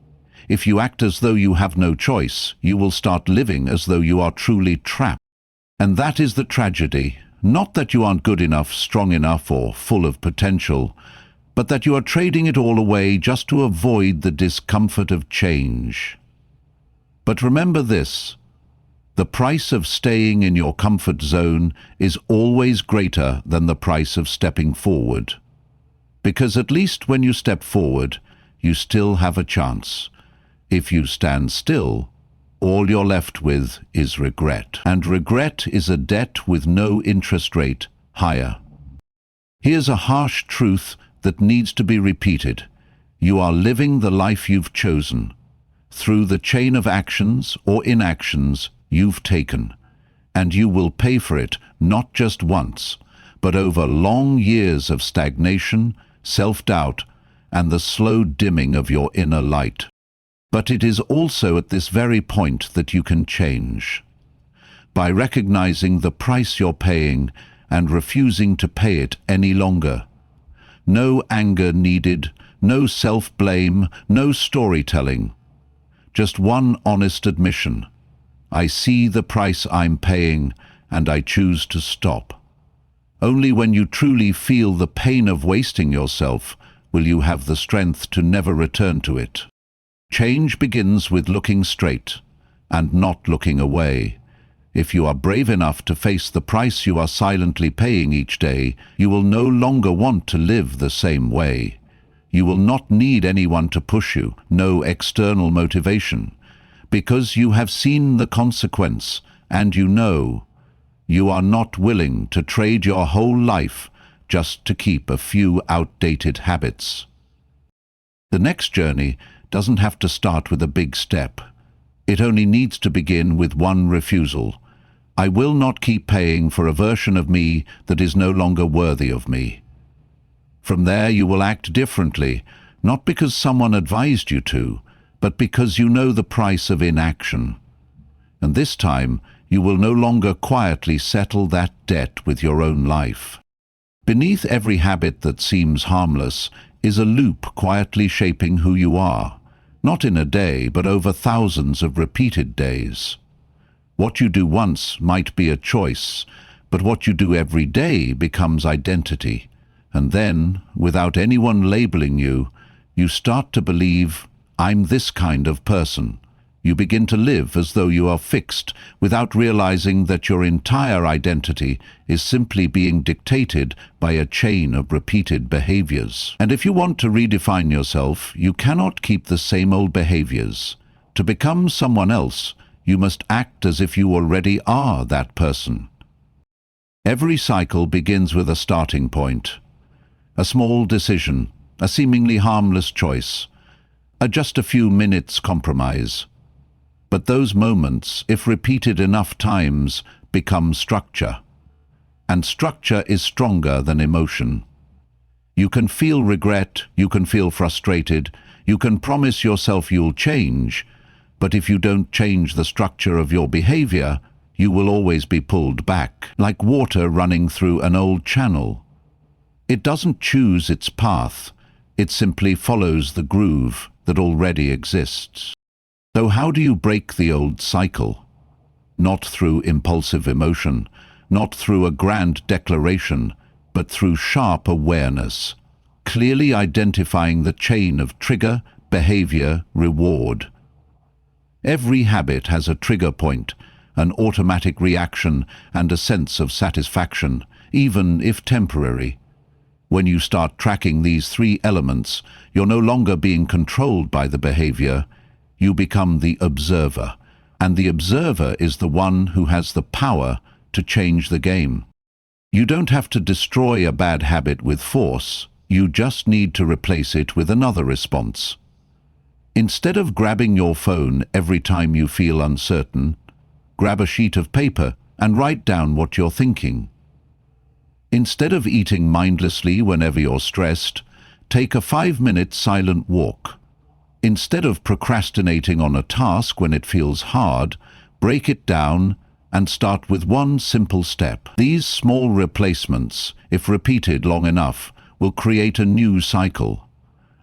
If you act as though you have no choice, you will start living as though you are truly trapped. And that is the tragedy. Not that you aren't good enough, strong enough, or full of potential, but that you are trading it all away just to avoid the discomfort of change. But remember this: the price of staying in your comfort zone is always greater than the price of stepping forward. Because at least when you step forward, you still have a chance. If you stand still, all you're left with is regret. And regret is a debt with no interest rate higher. Here's a harsh truth that needs to be repeated. You are living the life you've chosen, through the chain of actions or inactions you've taken. And you will pay for it not just once, but over long years of stagnation, self-doubt, and the slow dimming of your inner light. But it is also at this very point that you can change. By recognizing the price you're paying and refusing to pay it any longer. No anger needed, no self-blame, no storytelling. Just one honest admission. I see the price I'm paying, and I choose to stop. Only when you truly feel the pain of wasting yourself will you have the strength to never return to it. Change begins with looking straight and not looking away. If you are brave enough to face the price you are silently paying each day, you will no longer want to live the same way. You will not need anyone to push you, no external motivation, because you have seen the consequence and you know. You are not willing to trade your whole life just to keep a few outdated habits. The next journey doesn't have to start with a big step. It only needs to begin with one refusal. I will not keep paying for a version of me that is no longer worthy of me. From there you will act differently, not because someone advised you to, but because you know the price of inaction. And this time, you will no longer quietly settle that debt with your own life. Beneath every habit that seems harmless is a loop quietly shaping who you are, not in a day, but over thousands of repeated days. What you do once might be a choice, but what you do every day becomes identity. And then, without anyone labeling you, you start to believe, "I'm this kind of person." You begin to live as though you are fixed, without realizing that your entire identity is simply being dictated by a chain of repeated behaviors. And if you want to redefine yourself, you cannot keep the same old behaviors. To become someone else, you must act as if you already are that person. Every cycle begins with a starting point. A small decision, a seemingly harmless choice, just a few minutes compromise. But those moments, if repeated enough times, become structure. And structure is stronger than emotion. You can feel regret, you can feel frustrated, you can promise yourself you'll change, but if you don't change the structure of your behavior, you will always be pulled back, like water running through an old channel. It doesn't choose its path, it simply follows the groove that already exists. So how do you break the old cycle? Not through impulsive emotion, not through a grand declaration, but through sharp awareness, clearly identifying the chain of trigger, behavior, reward. Every habit has a trigger point, an automatic reaction, and a sense of satisfaction, even if temporary. When you start tracking these three elements, you're no longer being controlled by the behavior. You become the observer, and the observer is the one who has the power to change the game. You don't have to destroy a bad habit with force, you just need to replace it with another response. Instead of grabbing your phone every time you feel uncertain, grab a sheet of paper and write down what you're thinking. Instead of eating mindlessly whenever you're stressed, take a 5-minute silent walk. Instead of procrastinating on a task when it feels hard, break it down and start with one simple step. These small replacements, if repeated long enough, will create a new cycle,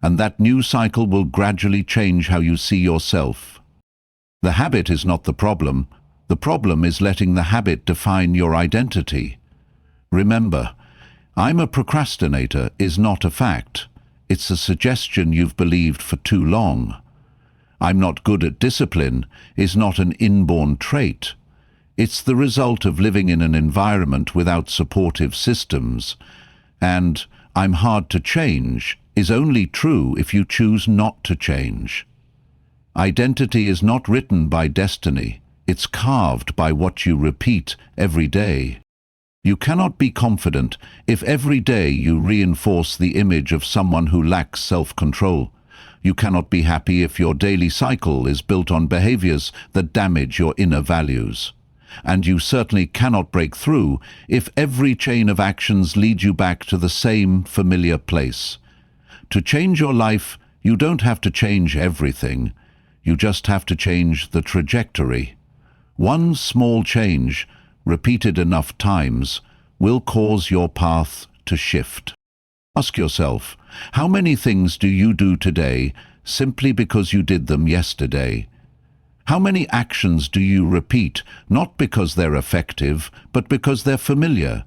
and that new cycle will gradually change how you see yourself. The habit is not the problem is letting the habit define your identity. Remember, "I'm a procrastinator" is not a fact. It's a suggestion you've believed for too long. "I'm not good at discipline" is not an inborn trait. It's the result of living in an environment without supportive systems. And "I'm hard to change" is only true if you choose not to change. Identity is not written by destiny. It's carved by what you repeat every day. You cannot be confident if every day you reinforce the image of someone who lacks self-control. You cannot be happy if your daily cycle is built on behaviors that damage your inner values. And you certainly cannot break through if every chain of actions leads you back to the same familiar place. To change your life, you don't have to change everything. You just have to change the trajectory. One small change, repeated enough times, will cause your path to shift. Ask yourself, how many things do you do today simply because you did them yesterday? How many actions do you repeat, not because they're effective, but because they're familiar?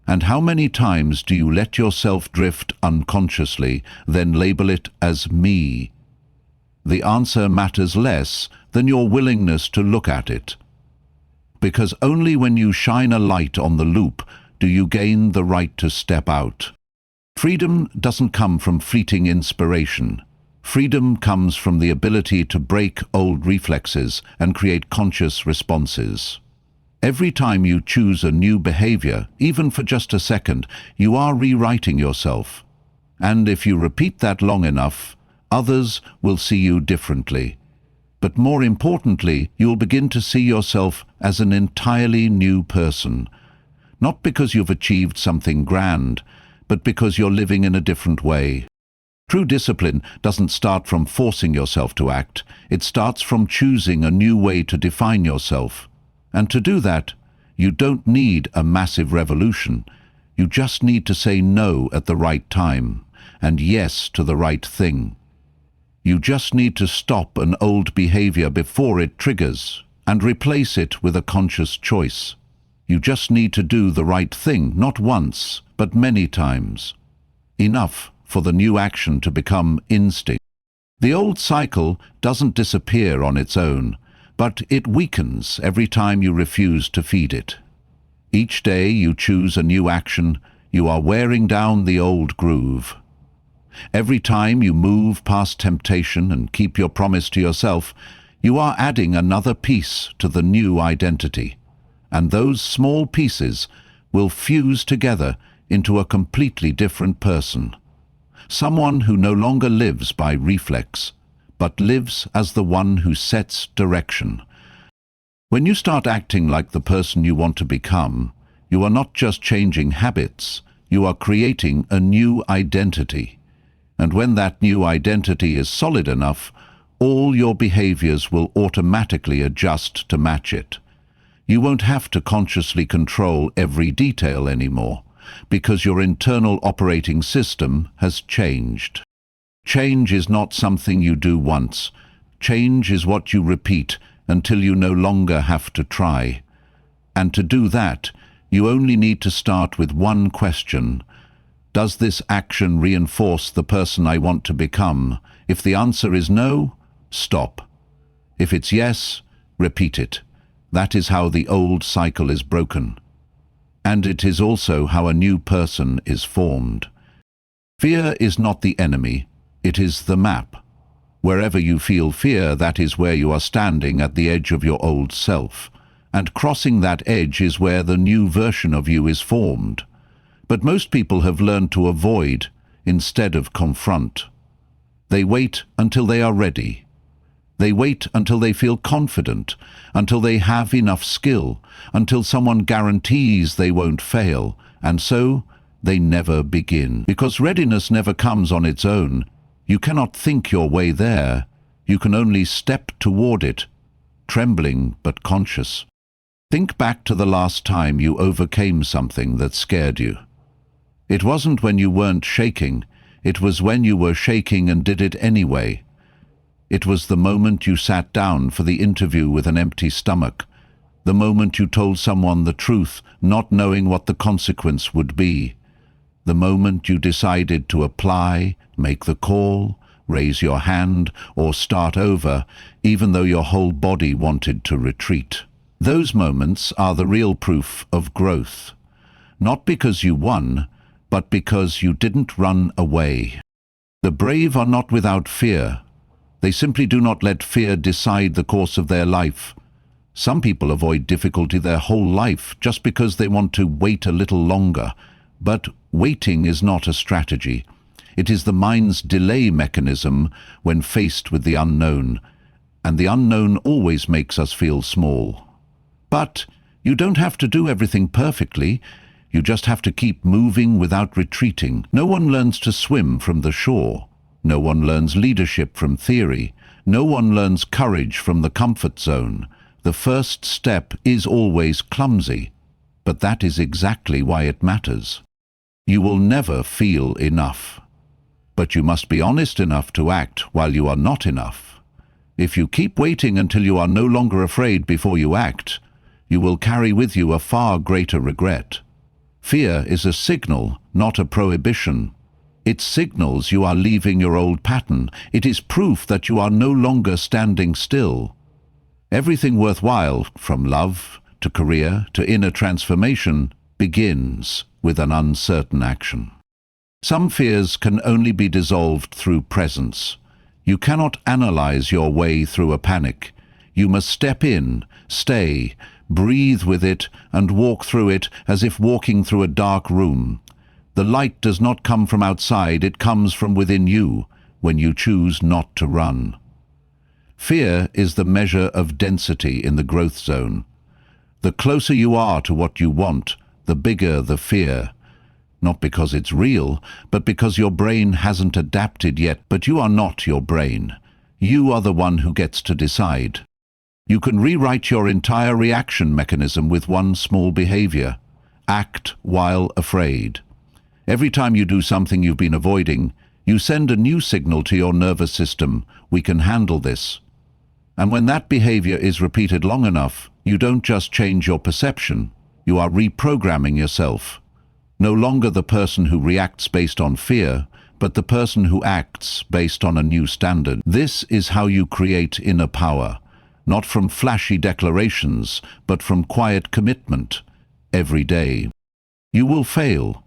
And how many times do you let yourself drift unconsciously, then label it as me? The answer matters less than your willingness to look at it. Because only when you shine a light on the loop do you gain the right to step out. Freedom doesn't come from fleeting inspiration. Freedom comes from the ability to break old reflexes and create conscious responses. Every time you choose a new behavior, even for just a second, you are rewriting yourself. And if you repeat that long enough, others will see you differently. But more importantly, you'll begin to see yourself as an entirely new person. Not because you've achieved something grand, but because you're living in a different way. True discipline doesn't start from forcing yourself to act. It starts from choosing a new way to define yourself. And to do that, you don't need a massive revolution. You just need to say no at the right time and yes to the right thing. You just need to stop an old behavior before it triggers and replace it with a conscious choice. You just need to do the right thing, not once, but many times. Enough for the new action to become instinct. The old cycle doesn't disappear on its own, but it weakens every time you refuse to feed it. Each day you choose a new action, you are wearing down the old groove. Every time you move past temptation and keep your promise to yourself, you are adding another piece to the new identity. And those small pieces will fuse together into a completely different person. Someone who no longer lives by reflex, but lives as the one who sets direction. When you start acting like the person you want to become, you are not just changing habits, you are creating a new identity. And when that new identity is solid enough, all your behaviors will automatically adjust to match it. You won't have to consciously control every detail anymore, because your internal operating system has changed. Change is not something you do once. Change is what you repeat until you no longer have to try. And to do that, you only need to start with one question. Does this action reinforce the person I want to become? If the answer is no, stop. If it's yes, repeat it. That is how the old cycle is broken. And it is also how a new person is formed. Fear is not the enemy, it is the map. Wherever you feel fear, that is where you are standing at the edge of your old self. And crossing that edge is where the new version of you is formed. But most people have learned to avoid instead of confront. They wait until they are ready. They wait until they feel confident, until they have enough skill, until someone guarantees they won't fail, and so they never begin. Because readiness never comes on its own. You cannot think your way there. You can only step toward it, trembling but conscious. Think back to the last time you overcame something that scared you. It wasn't when you weren't shaking, it was when you were shaking and did it anyway. It was the moment you sat down for the interview with an empty stomach, the moment you told someone the truth, not knowing what the consequence would be, the moment you decided to apply, make the call, raise your hand, or start over, even though your whole body wanted to retreat. Those moments are the real proof of growth. Not because you won, but because you didn't run away. The brave are not without fear. They simply do not let fear decide the course of their life. Some people avoid difficulty their whole life just because they want to wait a little longer. But waiting is not a strategy. It is the mind's delay mechanism when faced with the unknown. And the unknown always makes us feel small. But you don't have to do everything perfectly. You just have to keep moving without retreating. No one learns to swim from the shore. No one learns leadership from theory. No one learns courage from the comfort zone. The first step is always clumsy, but that is exactly why it matters. You will never feel enough, but you must be honest enough to act while you are not enough. If you keep waiting until you are no longer afraid before you act, you will carry with you a far greater regret. Fear is a signal, not a prohibition. It signals you are leaving your old pattern. It is proof that you are no longer standing still. Everything worthwhile, from love to career to inner transformation, begins with an uncertain action. Some fears can only be dissolved through presence. You cannot analyze your way through a panic. You must step in, stay, breathe with it, and walk through it as if walking through a dark room. The light does not come from outside, it comes from within you when you choose not to run. Fear is the measure of density in the growth zone. The closer you are to what you want, the bigger the fear. not because it's real, but because your brain hasn't adapted yet. But you are not your brain. You are the one who gets to decide. You can rewrite your entire reaction mechanism with one small behavior. Act while afraid. Every time you do something you've been avoiding, you send a new signal to your nervous system: we can handle this. And when that behavior is repeated long enough, you don't just change your perception, you are reprogramming yourself. No longer the person who reacts based on fear, but the person who acts based on a new standard. This is how you create inner power, not from flashy declarations, but from quiet commitment, every day. You will fail.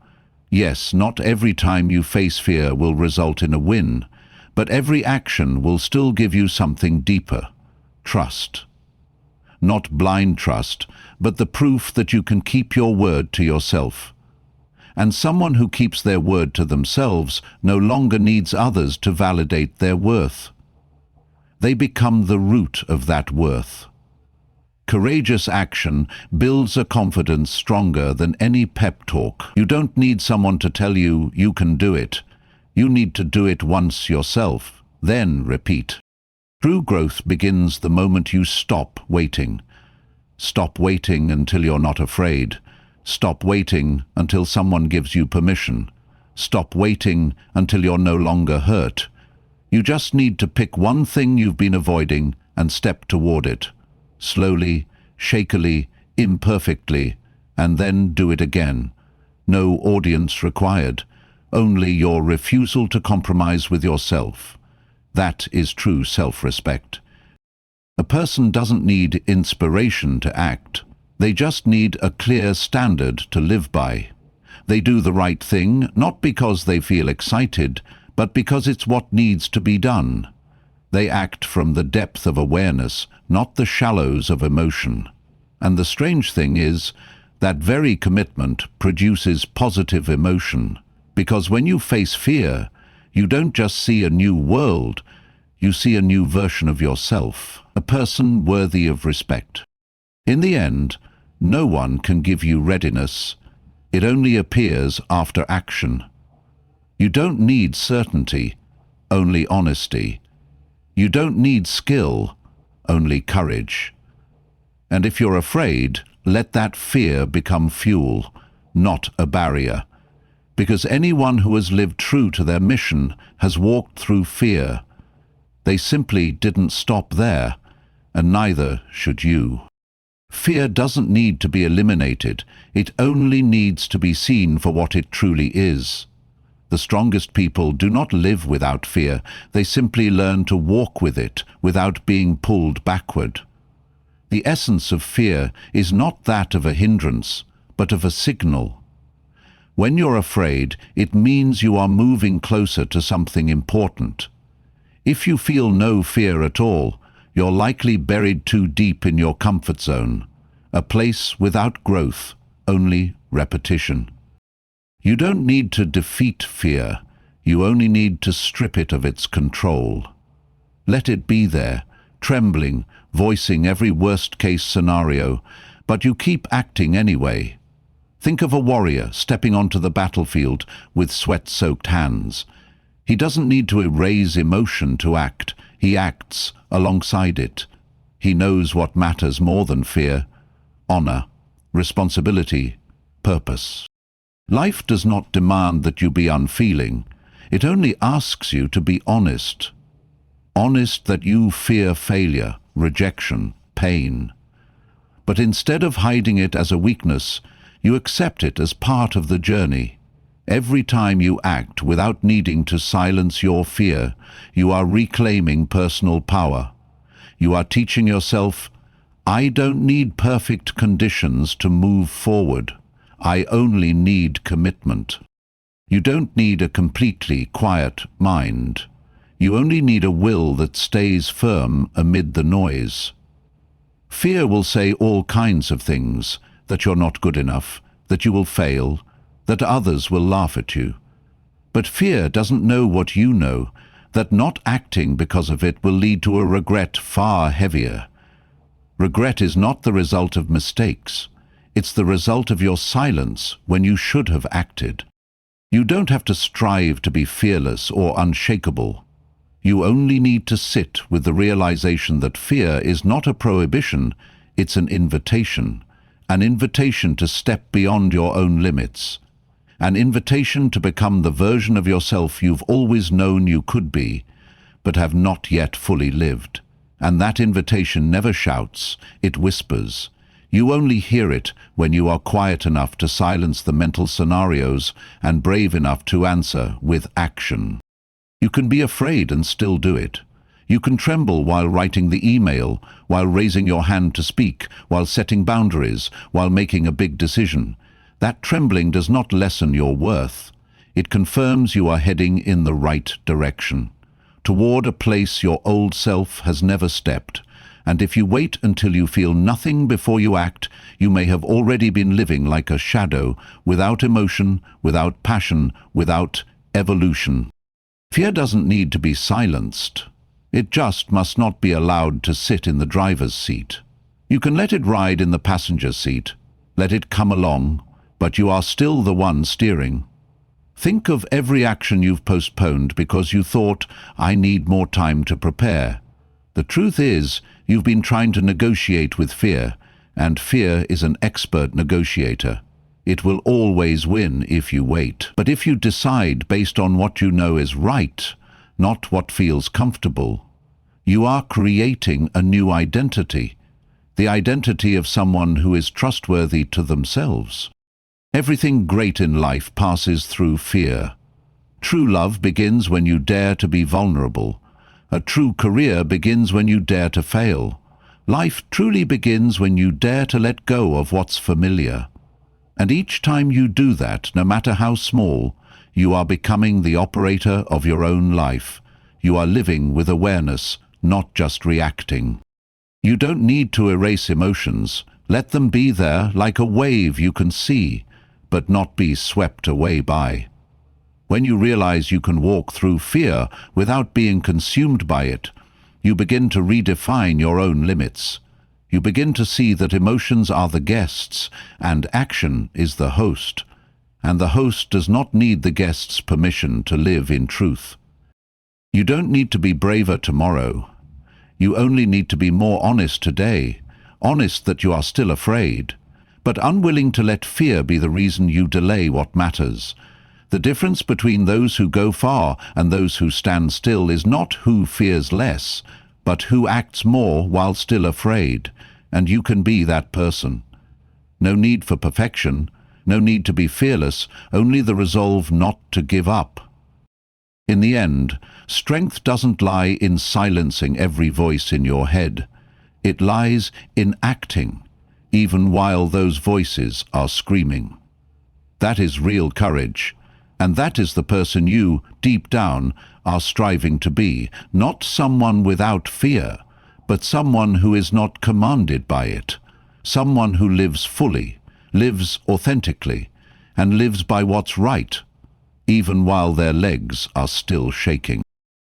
Yes, not every time you face fear will result in a win, but every action will still give you something deeper: trust. Not blind trust, but the proof that you can keep your word to yourself. And someone who keeps their word to themselves no longer needs others to validate their worth. They become the root of that worth. Courageous action builds a confidence stronger than any pep talk. You don't need someone to tell you you can do it. You need to do it once yourself, then repeat. True growth begins the moment you stop waiting. Stop waiting until you're not afraid. Stop waiting until someone gives you permission. Stop waiting until you're no longer hurt. You just need to pick one thing you've been avoiding and step toward it. Slowly, shakily, imperfectly, and then do it again. No audience required, only your refusal to compromise with yourself. That is true self-respect. A person doesn't need inspiration to act. They just need a clear standard to live by. They do the right thing, not because they feel excited, but because it's what needs to be done. They act from the depth of awareness, not the shallows of emotion. And the strange thing is, that very commitment produces positive emotion. Because when you face fear, you don't just see a new world, you see a new version of yourself, a person worthy of respect. In the end, no one can give you readiness. It only appears after action. You don't need certainty, only honesty. You don't need skill, only courage. And if you're afraid, let that fear become fuel, not a barrier. Because anyone who has lived true to their mission has walked through fear. They simply didn't stop there, and neither should you. Fear doesn't need to be eliminated, it only needs to be seen for what it truly is. The strongest people do not live without fear, they simply learn to walk with it without being pulled backward. The essence of fear is not that of a hindrance, but of a signal. When you're afraid, it means you are moving closer to something important. If you feel no fear at all, you're likely buried too deep in your comfort zone, a place without growth, only repetition. You don't need to defeat fear, you only need to strip it of its control. Let it be there, trembling, voicing every worst-case scenario, but you keep acting anyway. Think of a warrior stepping onto the battlefield with sweat-soaked hands. He doesn't need to erase emotion to act, he acts alongside it. He knows what matters more than fear: honor, responsibility, purpose. Life does not demand that you be unfeeling. It only asks you to be honest. Honest that you fear failure, rejection, pain. But instead of hiding it as a weakness, you accept it as part of the journey. Every time you act without needing to silence your fear, you are reclaiming personal power. You are teaching yourself, I don't need perfect conditions to move forward. I only need commitment. You don't need a completely quiet mind. You only need a will that stays firm amid the noise. Fear will say all kinds of things, that you're not good enough, that you will fail, that others will laugh at you. But fear doesn't know what you know, that not acting because of it will lead to a regret far heavier. Regret is not the result of mistakes. It's the result of your silence when you should have acted. You don't have to strive to be fearless or unshakable. You only need to sit with the realization that fear is not a prohibition, it's an invitation to step beyond your own limits, an invitation to become the version of yourself you've always known you could be, but have not yet fully lived. And that invitation never shouts, it whispers. You only hear it when you are quiet enough to silence the mental scenarios and brave enough to answer with action. You can be afraid and still do it. You can tremble while writing the email, while raising your hand to speak, while setting boundaries, while making a big decision. That trembling does not lessen your worth. It confirms you are heading in the right direction, toward a place your old self has never stepped. And if you wait until you feel nothing before you act, you may have already been living like a shadow, without emotion, without passion, without evolution. Fear doesn't need to be silenced. It just must not be allowed to sit in the driver's seat. You can let it ride in the passenger seat, let it come along, but you are still the one steering. Think of every action you've postponed because you thought, I need more time to prepare. The truth is, you've been trying to negotiate with fear, and fear is an expert negotiator. It will always win if you wait. But if you decide based on what you know is right, not what feels comfortable, you are creating a new identity, the identity of someone who is trustworthy to themselves. Everything great in life passes through fear. True love begins when you dare to be vulnerable. A true career begins when you dare to fail. Life truly begins when you dare to let go of what's familiar. And each time you do that, no matter how small, you are becoming the operator of your own life. You are living with awareness, not just reacting. You don't need to erase emotions. Let them be there like a wave you can see, but not be swept away by. When you realize you can walk through fear without being consumed by it, you begin to redefine your own limits. You begin to see that emotions are the guests and action is the host, and the host does not need the guest's permission to live in truth. You don't need to be braver tomorrow. You only need to be more honest today, honest that you are still afraid, but unwilling to let fear be the reason you delay what matters. The difference between those who go far and those who stand still is not who fears less, but who acts more while still afraid, and you can be that person. No need for perfection, no need to be fearless, only the resolve not to give up. In the end, strength doesn't lie in silencing every voice in your head. It lies in acting, even while those voices are screaming. That is real courage, and that is the person you, deep down, are striving to be, not someone without fear, but someone who is not commanded by it, someone who lives fully, lives authentically, and lives by what's right, even while their legs are still shaking.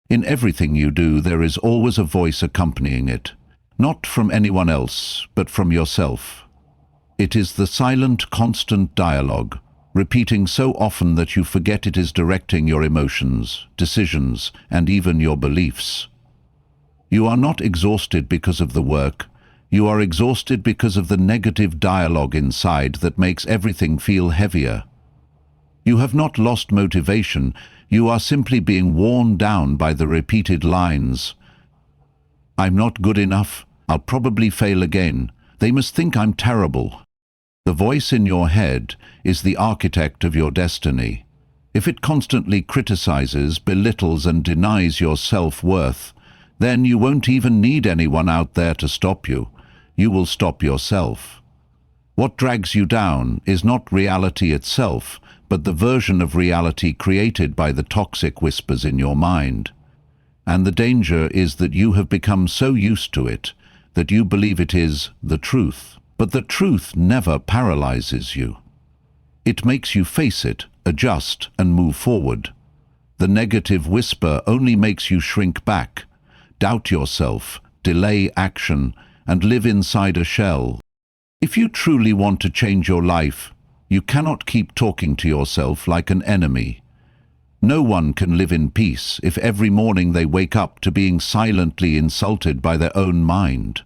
In everything you do, there is always a voice accompanying it, not from anyone else, but from yourself. It is the silent, constant dialogue, repeating so often that you forget it is directing your emotions, decisions, and even your beliefs. You are not exhausted because of the work. You are exhausted because of the negative dialogue inside that makes everything feel heavier. You have not lost motivation. You are simply being worn down by the repeated lines. I'm not good enough. I'll probably fail again. They must think I'm terrible. The voice in your head is the architect of your destiny. If it constantly criticizes, belittles, and denies your self-worth, then you won't even need anyone out there to stop you. You will stop yourself. What drags you down is not reality itself, but the version of reality created by the toxic whispers in your mind. And the danger is that you have become so used to it that you believe it is the truth. But the truth never paralyzes you. It makes you face it, adjust, and move forward. The negative whisper only makes you shrink back, doubt yourself, delay action, and live inside a shell. If you truly want to change your life, You cannot keep talking to yourself like an enemy. No one can live in peace if every morning they wake up to being silently insulted by their own mind.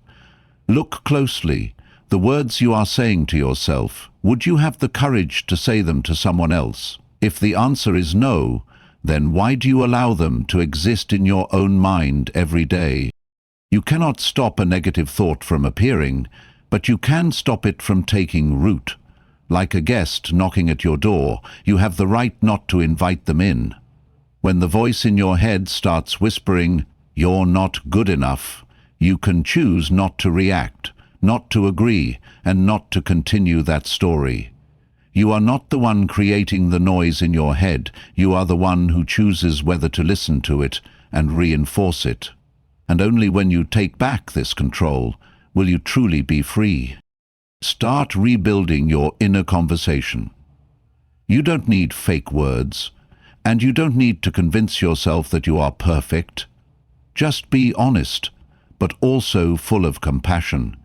Look closely. The words you are saying to yourself, would you have the courage to say them to someone else? If the answer is no, then why do you allow them to exist in your own mind every day? You cannot stop a negative thought from appearing, but you can stop it from taking root. Like a guest knocking at your door, you have the right not to invite them in. When the voice in your head starts whispering, "You're not good enough," you can choose not to react, not to agree, and not to continue that story. You are not the one creating the noise in your head. You are the one who chooses whether to listen to it and reinforce it. And only when you take back this control will you truly be free. Start rebuilding your inner conversation. You don't need fake words, and you don't need to convince yourself that you are perfect. Just be honest, but also full of compassion.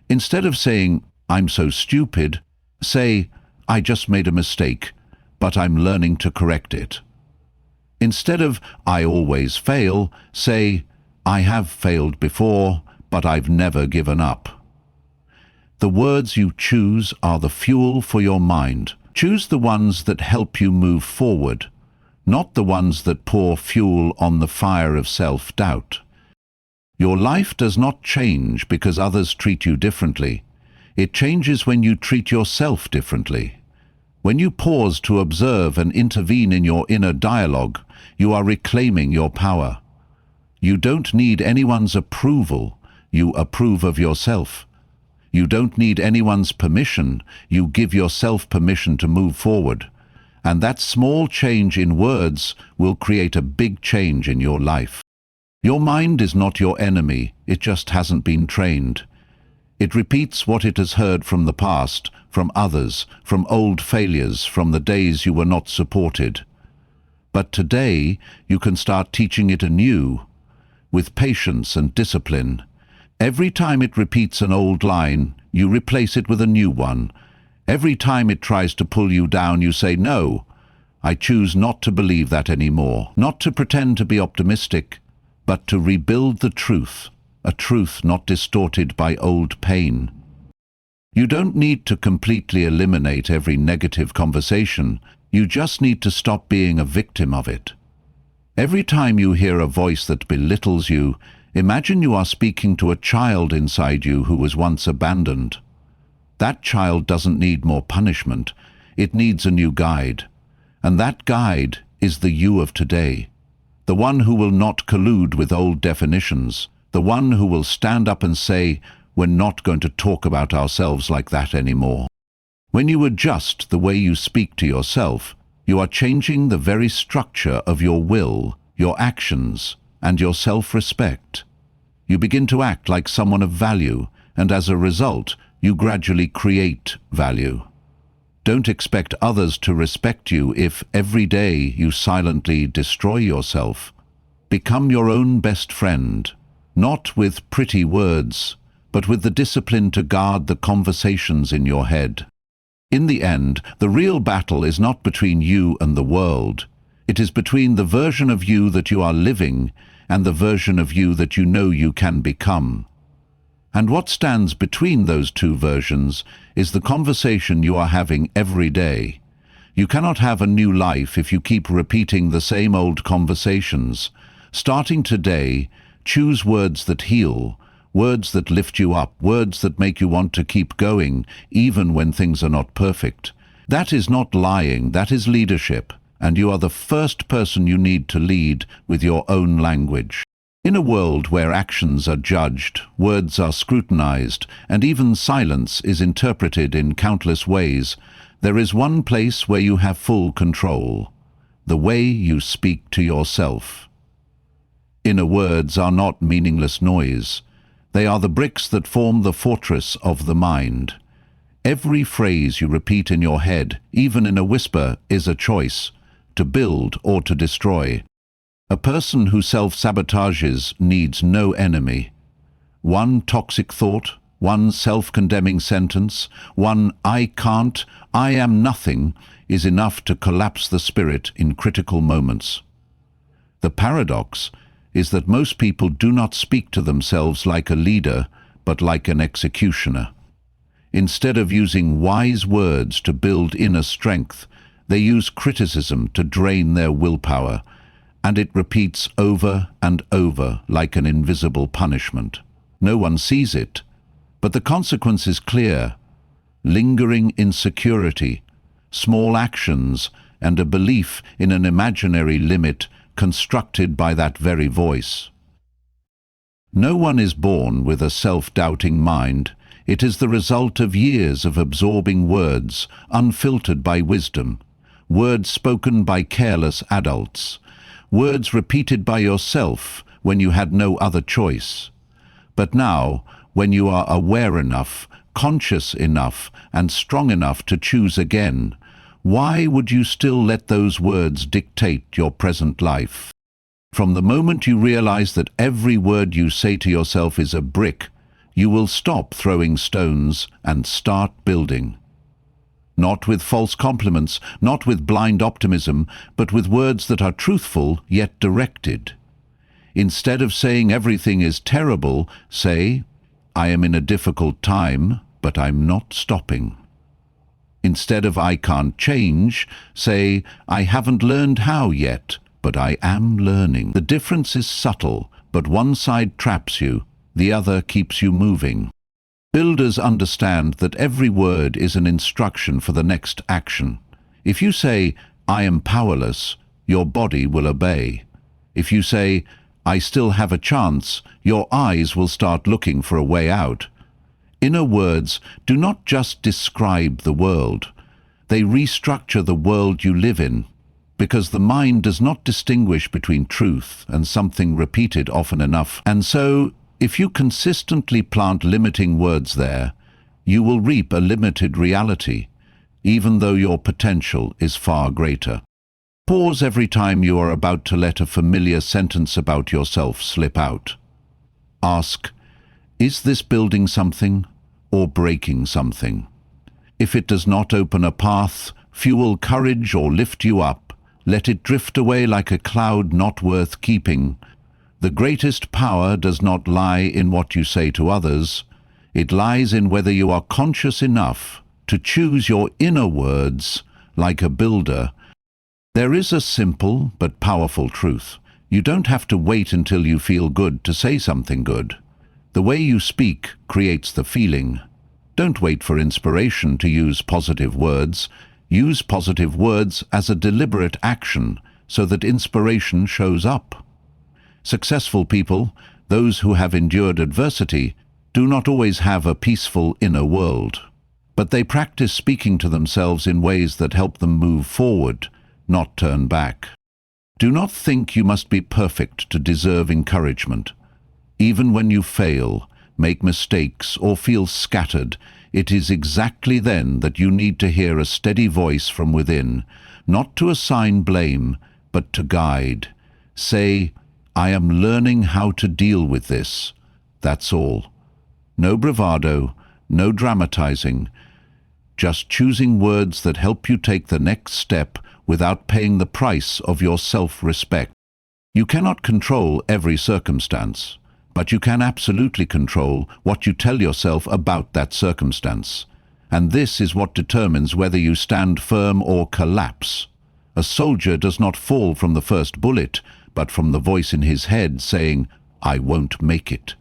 Instead of saying, "I'm so stupid," say, "I just made a mistake, but I'm learning to correct it." Instead of "I always fail," say, "I have failed before, but I've never given up." The words you choose are the fuel for your mind. Choose the ones that help you move forward, not the ones that pour fuel on the fire of self-doubt. Your life does not change because others treat you differently. It changes when you treat yourself differently. When you pause to observe and intervene in your inner dialogue, you are reclaiming your power. You don't need anyone's approval. You approve of yourself. You don't need anyone's permission. You give yourself permission to move forward. And that small change in words will create a big change in your life. Your mind is not your enemy. It just hasn't been trained. It repeats what it has heard from the past, from others, from old failures, from the days you were not supported. But today, you can start teaching it anew, with patience and discipline. Every time it repeats an old line, you replace it with a new one. Every time it tries to pull you down, you say, "No, I choose not to believe that anymore." Not to pretend to be optimistic, but to rebuild the truth, a truth not distorted by old pain. You don't need to completely eliminate every negative conversation. You just need to stop being a victim of it. Every time you hear a voice that belittles you, imagine you are speaking to a child inside you who was once abandoned. That child doesn't need more punishment. It needs a new guide. And that guide is the you of today. The one who will not collude with old definitions. The one who will stand up and say, "We're not going to talk about ourselves like that anymore." When you adjust the way you speak to yourself, you are changing the very structure of your will, your actions, and your self-respect. You begin to act like someone of value, and as a result, you gradually create value. Don't expect others to respect you if every day you silently destroy yourself. Become your own best friend, not with pretty words, but with the discipline to guard the conversations in your head. In the end, the real battle is not between you and the world. It is between the version of you that you are living and the version of you that you know you can become. And what stands between those two versions is the conversation you are having every day. You cannot have a new life if you keep repeating the same old conversations. Starting today, choose words that heal, words that lift you up, words that make you want to keep going, even when things are not perfect. That is not lying, that is leadership, and you are the first person you need to lead with your own language. In a world where actions are judged, words are scrutinized, and even silence is interpreted in countless ways, there is one place where you have full control: the way you speak to yourself. Inner words are not meaningless noise. They are the bricks that form the fortress of the mind. Every phrase you repeat in your head, even in a whisper, is a choice, to build or to destroy. A person who self-sabotages needs no enemy. One toxic thought, One self-condemning sentence, one "I can't, I am nothing," is enough to collapse the spirit in critical moments. The paradox is that most people do not speak to themselves like a leader, but like an executioner. Instead of using wise words to build inner strength, they use criticism to drain their willpower, and it repeats over and over like an invisible punishment. No one sees it, but the consequence is clear: lingering insecurity, small actions, and a belief in an imaginary limit constructed by that very voice. No one is born with a self-doubting mind. It is the result of years of absorbing words, unfiltered by wisdom, words spoken by careless adults, words repeated by yourself when you had no other choice. But now, when you are aware enough, conscious enough, and strong enough to choose again, why would you still let those words dictate your present life? From the moment you realize that every word you say to yourself is a brick, you will stop throwing stones and start building. Not with false compliments, not with blind optimism, but with words that are truthful yet directed. Instead of saying everything is terrible, say, "I am in a difficult time, but I'm not stopping." Instead of "I can't change," say, "I haven't learned how yet, but I am learning." The difference is subtle, but one side traps you, the other keeps you moving. Builders understand that every word is an instruction for the next action. If you say, "I am powerless," your body will obey. If you say, "I still have a chance," your eyes will start looking for a way out. Inner words do not just describe the world. They restructure the world you live in, because the mind does not distinguish between truth and something repeated often enough. And so, if you consistently plant limiting words there, you will reap a limited reality, even though your potential is far greater. Pause every time you are about to let a familiar sentence about yourself slip out. Ask, is this building something or breaking something? If it does not open a path, fuel courage, or lift you up, let it drift away like a cloud not worth keeping. The greatest power does not lie in what you say to others. It lies in whether you are conscious enough to choose your inner words like a builder. There is a simple but powerful truth. You don't have to wait until you feel good to say something good. The way you speak creates the feeling. Don't wait for inspiration to use positive words. Use positive words as a deliberate action so that inspiration shows up. Successful people, those who have endured adversity, do not always have a peaceful inner world. But they practice speaking to themselves in ways that help them move forward, not turn back. Do not think you must be perfect to deserve encouragement. Even when you fail, make mistakes, or feel scattered, it is exactly then that you need to hear a steady voice from within, not to assign blame, but to guide. Say, "I am learning how to deal with this." That's all. No bravado, no dramatizing, just choosing words that help you take the next step without paying the price of your self-respect. You cannot control every circumstance, but you can absolutely control what you tell yourself about that circumstance. And this is what determines whether you stand firm or collapse. A soldier does not fall from the first bullet, but from the voice in his head saying, "I won't make it."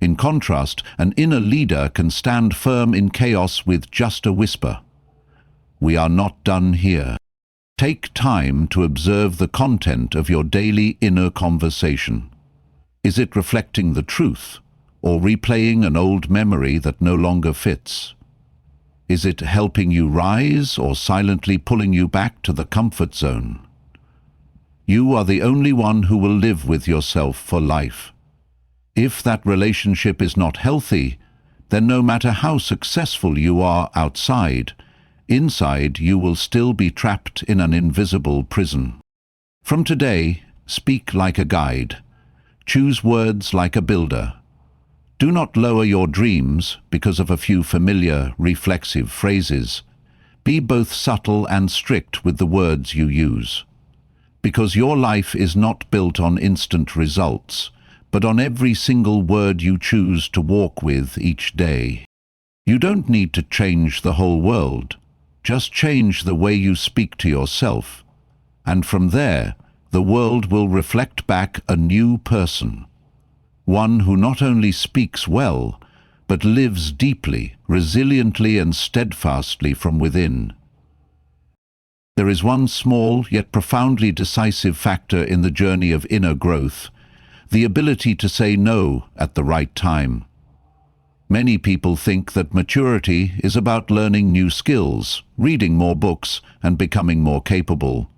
In contrast, an inner leader can stand firm in chaos with just a whisper. "We are not done here." Take time to observe the content of your daily inner conversation. Is it reflecting the truth, or replaying an old memory that no longer fits? Is it helping you rise, or silently pulling you back to the comfort zone? You are the only one who will live with yourself for life. If that relationship is not healthy, then no matter how successful you are outside, inside you will still be trapped in an invisible prison. From today, speak like a guide. Choose words like a builder. Do not lower your dreams because of a few familiar, reflexive phrases. Be both subtle and strict with the words you use. Because your life is not built on instant results, but on every single word you choose to walk with each day. You don't need to change the whole world. Just change the way you speak to yourself. And from there, the world will reflect back a new person. One who not only speaks well, but lives deeply, resiliently and steadfastly from within. There is one small yet profoundly decisive factor in the journey of inner growth, the ability to say no at the right time. Many people think that maturity is about learning new skills, reading more books, and becoming more capable.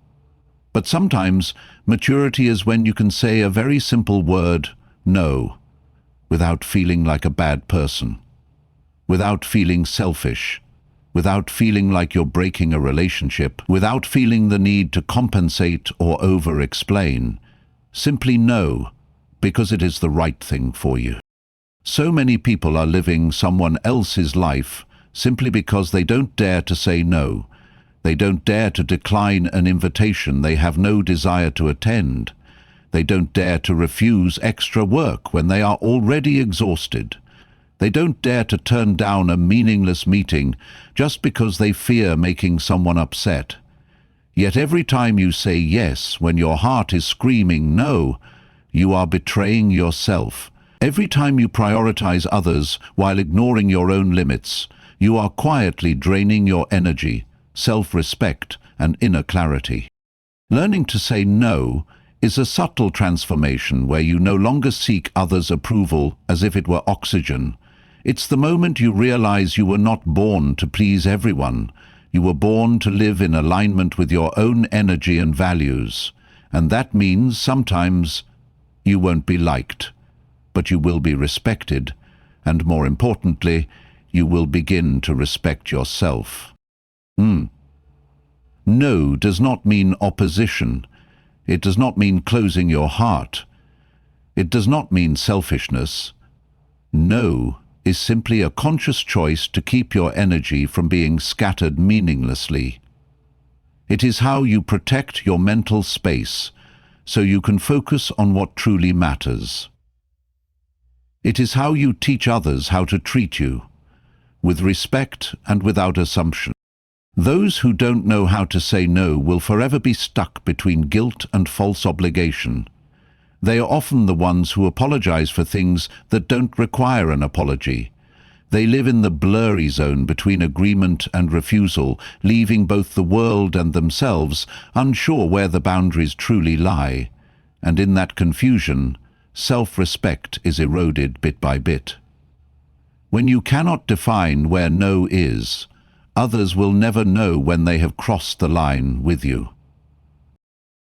But sometimes maturity is when you can say a very simple word, no, without feeling like a bad person, without feeling selfish, without feeling like you're breaking a relationship, without feeling the need to compensate or over-explain. Simply no, because it is the right thing for you. So many people are living someone else's life simply because they don't dare to say no. They don't dare to decline an invitation they have no desire to attend. They don't dare to refuse extra work when they are already exhausted. They don't dare to turn down a meaningless meeting just because they fear making someone upset. Yet every time you say yes when your heart is screaming no, you are betraying yourself. Every time you prioritize others while ignoring your own limits, you are quietly draining your energy, self-respect, and inner clarity. Learning to say no is a subtle transformation where you no longer seek others' approval as if it were oxygen. It's the moment you realize you were not born to please everyone. You were born to live in alignment with your own energy and values. And that means sometimes you won't be liked, but you will be respected, and more importantly, you will begin to respect yourself. No does not mean opposition. It does not mean closing your heart. It does not mean selfishness. No is simply a conscious choice to keep your energy from being scattered meaninglessly. It is how you protect your mental space so you can focus on what truly matters. It is how you teach others how to treat you, with respect and without assumption. Those who don't know how to say no will forever be stuck between guilt and false obligation. They are often the ones who apologize for things that don't require an apology. They live in the blurry zone between agreement and refusal, leaving both the world and themselves unsure where the boundaries truly lie. And in that confusion, self-respect is eroded bit by bit. When you cannot define where no is, others will never know when they have crossed the line with you.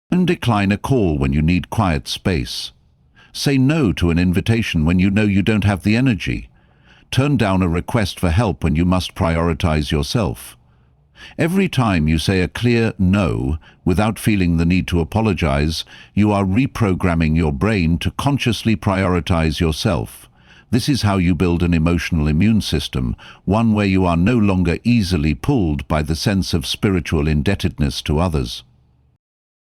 And decline a call when you need quiet space. Say no to an invitation when you know you don't have the energy. Turn down a request for help when you must prioritize yourself. Every time you say a clear no without feeling the need to apologize, you are reprogramming your brain to consciously prioritize yourself. This is how you build an emotional immune system, one where you are no longer easily pulled by the sense of spiritual indebtedness to others.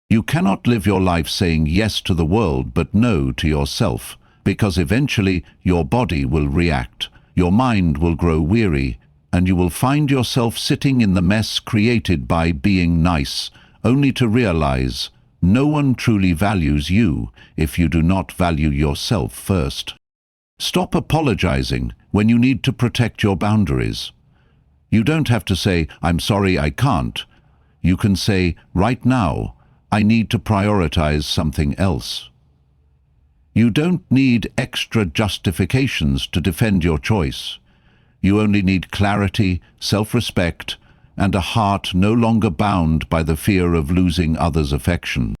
You cannot live your life saying yes to the world but no to yourself, because eventually your body will react, your mind will grow weary, and you will find yourself sitting in the mess created by being nice, only to realize no one truly values you if you do not value yourself first. Stop apologizing when you need to protect your boundaries. You don't have to say, "I'm sorry, I can't." You can say, "Right now, I need to prioritize something else." You don't need extra justifications to defend your choice. You only need clarity, self-respect, and a heart no longer bound by the fear of losing others' affection.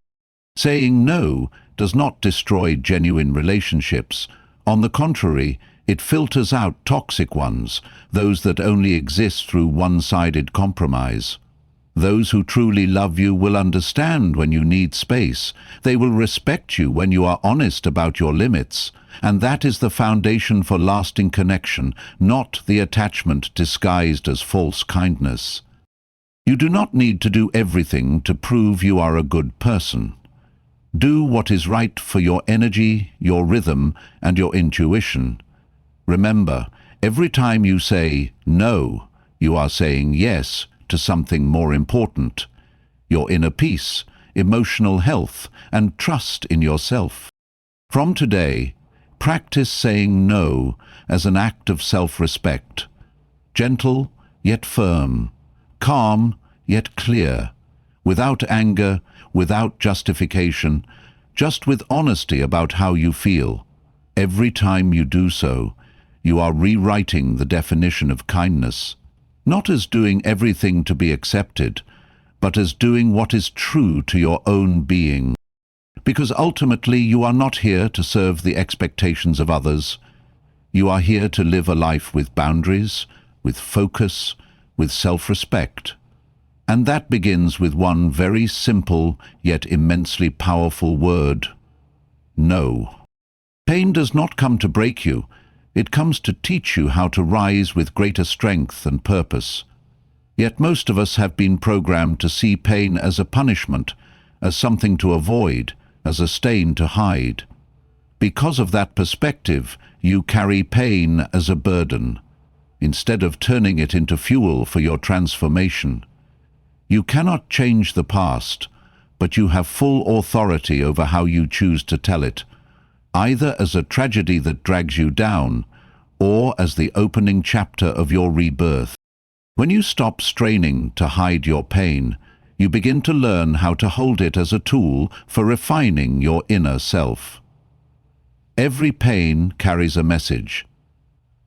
Saying no does not destroy genuine relationships. On the contrary, it filters out toxic ones, those that only exist through one-sided compromise. Those who truly love you will understand when you need space. They will respect you when you are honest about your limits. And that is the foundation for lasting connection, not the attachment disguised as false kindness. You do not need to do everything to prove you are a good person. Do what is right for your energy, your rhythm, and your intuition. Remember, every time you say no, you are saying yes to something more important: your inner peace, emotional health, and trust in yourself. From today, practice saying no as an act of self-respect. Gentle yet firm, calm yet clear, without anger, without justification, just with honesty about how you feel. Every time you do so, you are rewriting the definition of kindness, not as doing everything to be accepted, but as doing what is true to your own being. Because ultimately you are not here to serve the expectations of others. You are here to live a life with boundaries, with focus, with self-respect. And that begins with one very simple yet immensely powerful word: no. Pain does not come to break you. It comes to teach you how to rise with greater strength and purpose. Yet most of us have been programmed to see pain as a punishment, as something to avoid, as a stain to hide. Because of that perspective, you carry pain as a burden, instead of turning it into fuel for your transformation. You cannot change the past, but you have full authority over how you choose to tell it, either as a tragedy that drags you down, or as the opening chapter of your rebirth. When you stop straining to hide your pain, you begin to learn how to hold it as a tool for refining your inner self. Every pain carries a message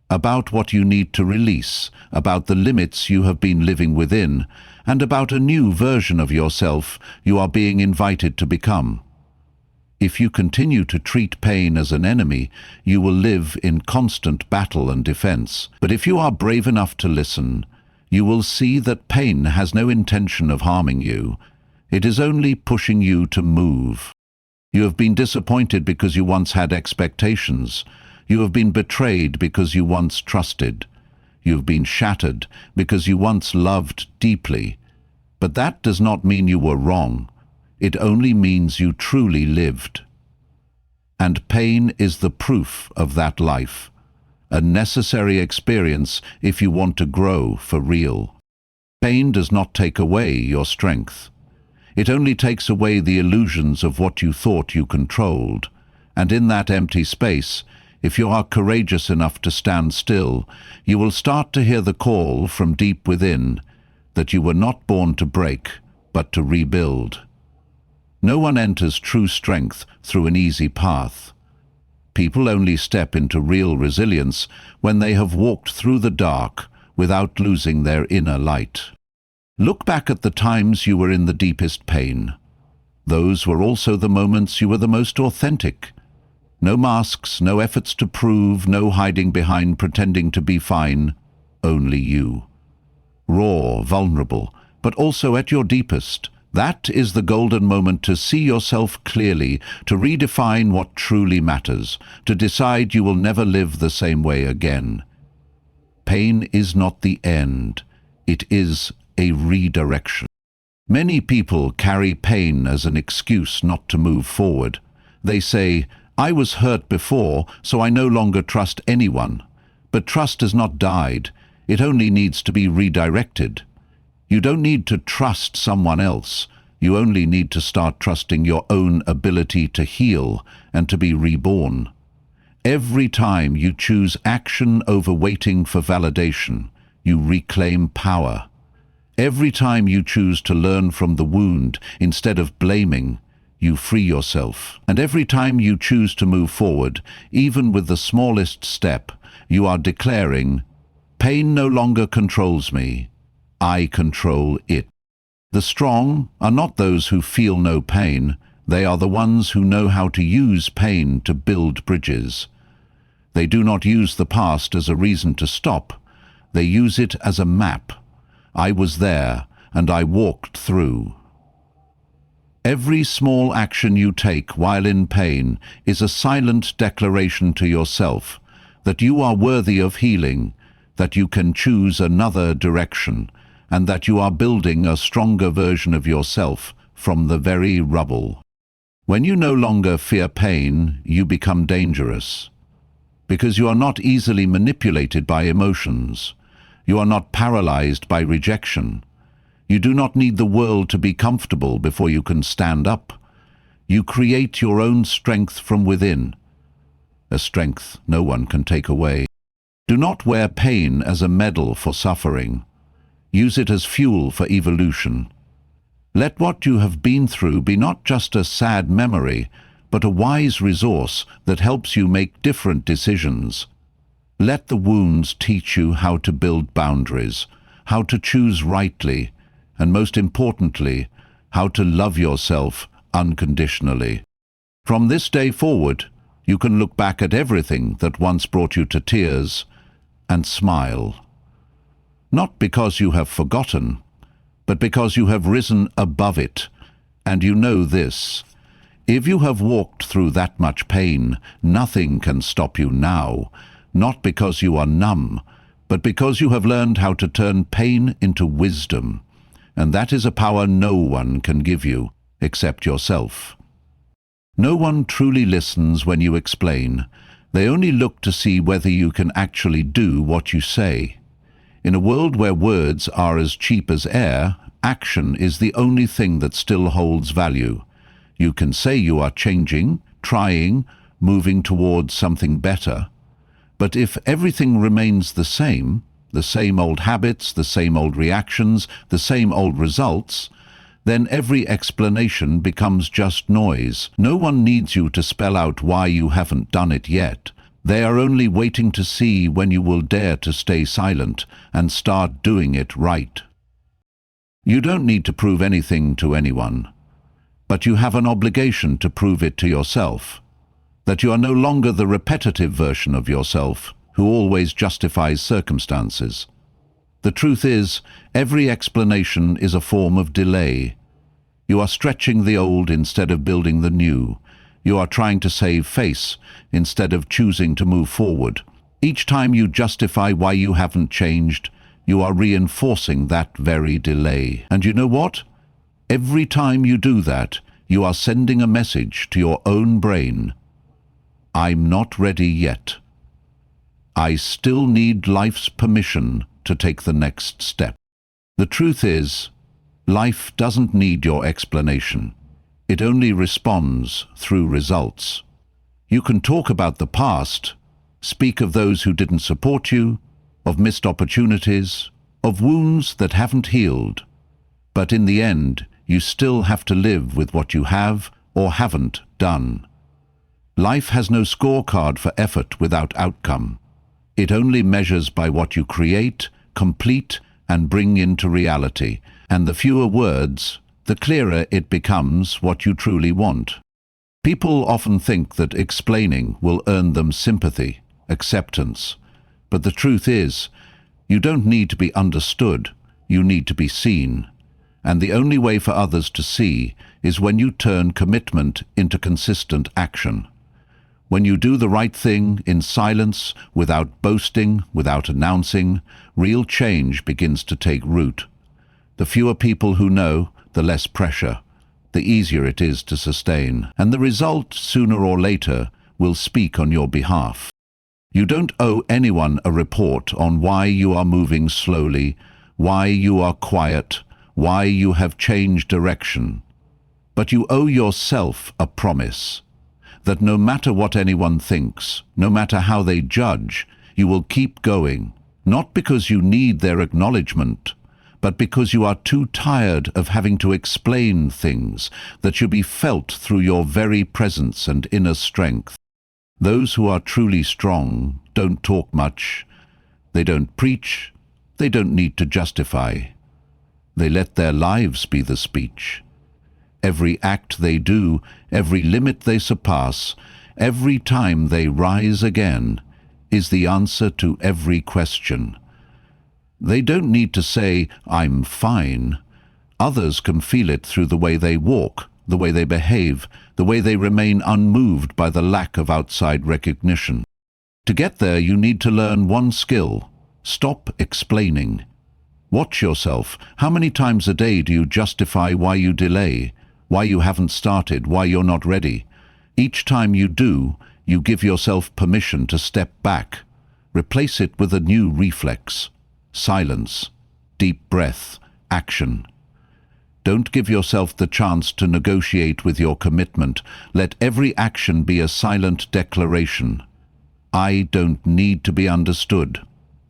about what you need to release, about the limits you have been living within, and about a new version of yourself you are being invited to become. If you continue to treat pain as an enemy, you will live in constant battle and defense. But if you are brave enough to listen, you will see that pain has no intention of harming you. It is only pushing you to move. You have been disappointed because you once had expectations. You have been betrayed because you once trusted. You have been shattered because you once loved deeply. But that does not mean you were wrong. It only means you truly lived. And pain is the proof of that life, a necessary experience if you want to grow for real. Pain does not take away your strength. It only takes away the illusions of what you thought you controlled. And in that empty space, if you are courageous enough to stand still, you will start to hear the call from deep within that you were not born to break, but to rebuild. No one enters true strength through an easy path. People only step into real resilience when they have walked through the dark without losing their inner light. Look back at the times you were in the deepest pain. Those were also the moments you were the most authentic. No masks, no efforts to prove, no hiding behind pretending to be fine, only you. Raw, vulnerable, but also at your deepest. That is the golden moment to see yourself clearly, to redefine what truly matters, to decide you will never live the same way again. Pain is not the end. It is a redirection. Many people carry pain as an excuse not to move forward. They say, "I was hurt before, so I no longer trust anyone." But trust has not died. It only needs to be redirected. You don't need to trust someone else. You only need to start trusting your own ability to heal and to be reborn. Every time you choose action over waiting for validation, you reclaim power. Every time you choose to learn from the wound instead of blaming, you free yourself. And every time you choose to move forward, even with the smallest step, you are declaring, "Pain no longer controls me. I control it." The strong are not those who feel no pain. They are the ones who know how to use pain to build bridges. They do not use the past as a reason to stop. They use it as a map. I was there, and I walked through. Every small action you take while in pain is a silent declaration to yourself that you are worthy of healing, that you can choose another direction, and that you are building a stronger version of yourself from the very rubble. When you no longer fear pain, you become dangerous, because you are not easily manipulated by emotions. You are not paralyzed by rejection. You do not need the world to be comfortable before you can stand up. You create your own strength from within, a strength no one can take away. Do not wear pain as a medal for suffering. Use it as fuel for evolution. Let what you have been through be not just a sad memory, but a wise resource that helps you make different decisions. Let the wounds teach you how to build boundaries, how to choose rightly, and most importantly, how to love yourself unconditionally. From this day forward, you can look back at everything that once brought you to tears and smile. Not because you have forgotten, but because you have risen above it. And you know this: if you have walked through that much pain, nothing can stop you now, not because you are numb, but because you have learned how to turn pain into wisdom. And that is a power no one can give you, except yourself. No one truly listens when you explain. They only look to see whether you can actually do what you say. In a world where words are as cheap as air, action is the only thing that still holds value. You can say you are changing, trying, moving towards something better. But if everything remains the same old habits, the same old reactions, the same old results, then every explanation becomes just noise. No one needs you to spell out why you haven't done it yet. They are only waiting to see when you will dare to stay silent and start doing it right. You don't need to prove anything to anyone, but you have an obligation to prove it to yourself, that you are no longer the repetitive version of yourself who always justifies circumstances. The truth is, every explanation is a form of delay. You are stretching the old instead of building the new. You are trying to save face instead of choosing to move forward. Each time you justify why you haven't changed, you are reinforcing that very delay. And you know what? Every time you do that, you are sending a message to your own brain. I'm not ready yet. I still need life's permission to take the next step. The truth is, life doesn't need your explanation. It only responds through results. You can talk about the past, speak of those who didn't support you, of missed opportunities, of wounds that haven't healed. But in the end, you still have to live with what you have or haven't done. Life has no scorecard for effort without outcome. It only measures by what you create, complete, and bring into reality. And the fewer words, the clearer it becomes what you truly want. People often think that explaining will earn them sympathy, acceptance. But the truth is, you don't need to be understood, you need to be seen. And the only way for others to see is when you turn commitment into consistent action. When you do the right thing in silence, without boasting, without announcing, real change begins to take root. The fewer people who know, the less pressure, the easier it is to sustain, and the result, sooner or later, will speak on your behalf. You don't owe anyone a report on why you are moving slowly, why you are quiet, why you have changed direction. But you owe yourself a promise that no matter what anyone thinks, no matter how they judge, you will keep going, not because you need their acknowledgement, but because you are too tired of having to explain things that should be felt through your very presence and inner strength. Those who are truly strong don't talk much, they don't preach, they don't need to justify. They let their lives be the speech. Every act they do, every limit they surpass, every time they rise again, is the answer to every question. They don't need to say, "I'm fine." Others can feel it through the way they walk, the way they behave, the way they remain unmoved by the lack of outside recognition. To get there, you need to learn one skill: stop explaining. Watch yourself. How many times a day do you justify why you delay, why you haven't started, why you're not ready? Each time you do, you give yourself permission to step back. Replace it with a new reflex: silence, deep breath, action. Don't give yourself the chance to negotiate with your commitment. Let every action be a silent declaration. I don't need to be understood.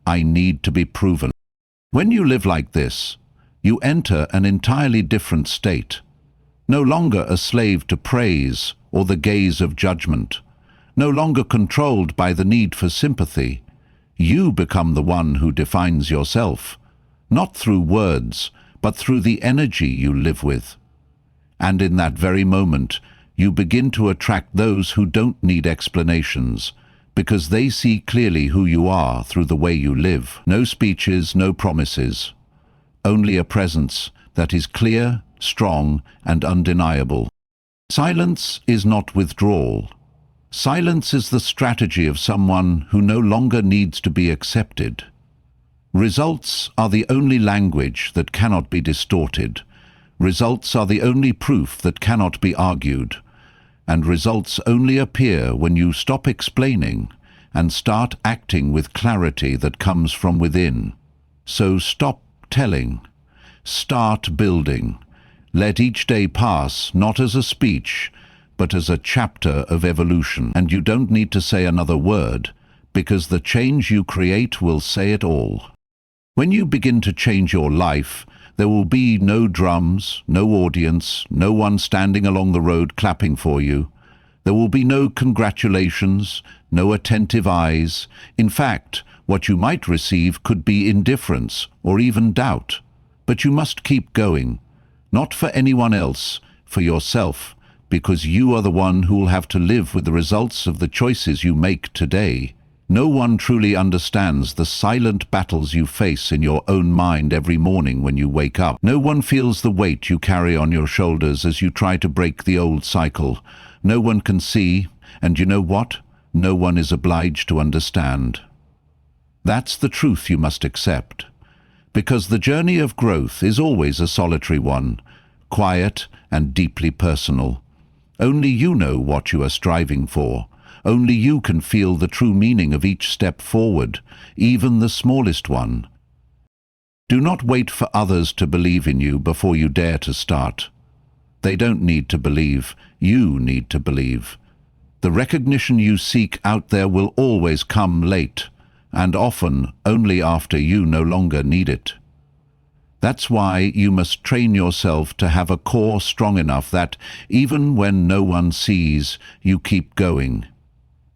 I need to be proven. When you live like this, you enter an entirely different state. No longer a slave to praise or the gaze of judgment. No longer controlled by the need for sympathy. You become the one who defines yourself, not through words, but through the energy you live with. And in that very moment, you begin to attract those who don't need explanations, because they see clearly who you are through the way you live. No speeches, no promises. Only a presence that is clear, strong, and undeniable. Silence is not withdrawal. Silence is the strategy of someone who no longer needs to be accepted. Results are the only language that cannot be distorted. Results are the only proof that cannot be argued. And results only appear when you stop explaining and start acting with clarity that comes from within. So stop telling. Start building. Let each day pass not as a speech, but as a chapter of evolution. And you don't need to say another word, because the change you create will say it all. When you begin to change your life, there will be no drums, no audience, no one standing along the road clapping for you. There will be no congratulations, no attentive eyes. In fact, what you might receive could be indifference or even doubt. But you must keep going, not for anyone else, for yourself, because you are the one who will have to live with the results of the choices you make today. No one truly understands the silent battles you face in your own mind every morning when you wake up. No one feels the weight you carry on your shoulders as you try to break the old cycle. No one can see, and you know what? No one is obliged to understand. That's the truth you must accept. Because the journey of growth is always a solitary one, quiet and deeply personal. Only you know what you are striving for. Only you can feel the true meaning of each step forward, even the smallest one. Do not wait for others to believe in you before you dare to start. They don't need to believe, you need to believe. The recognition you seek out there will always come late, and often only after you no longer need it. That's why you must train yourself to have a core strong enough that, even when no one sees, you keep going.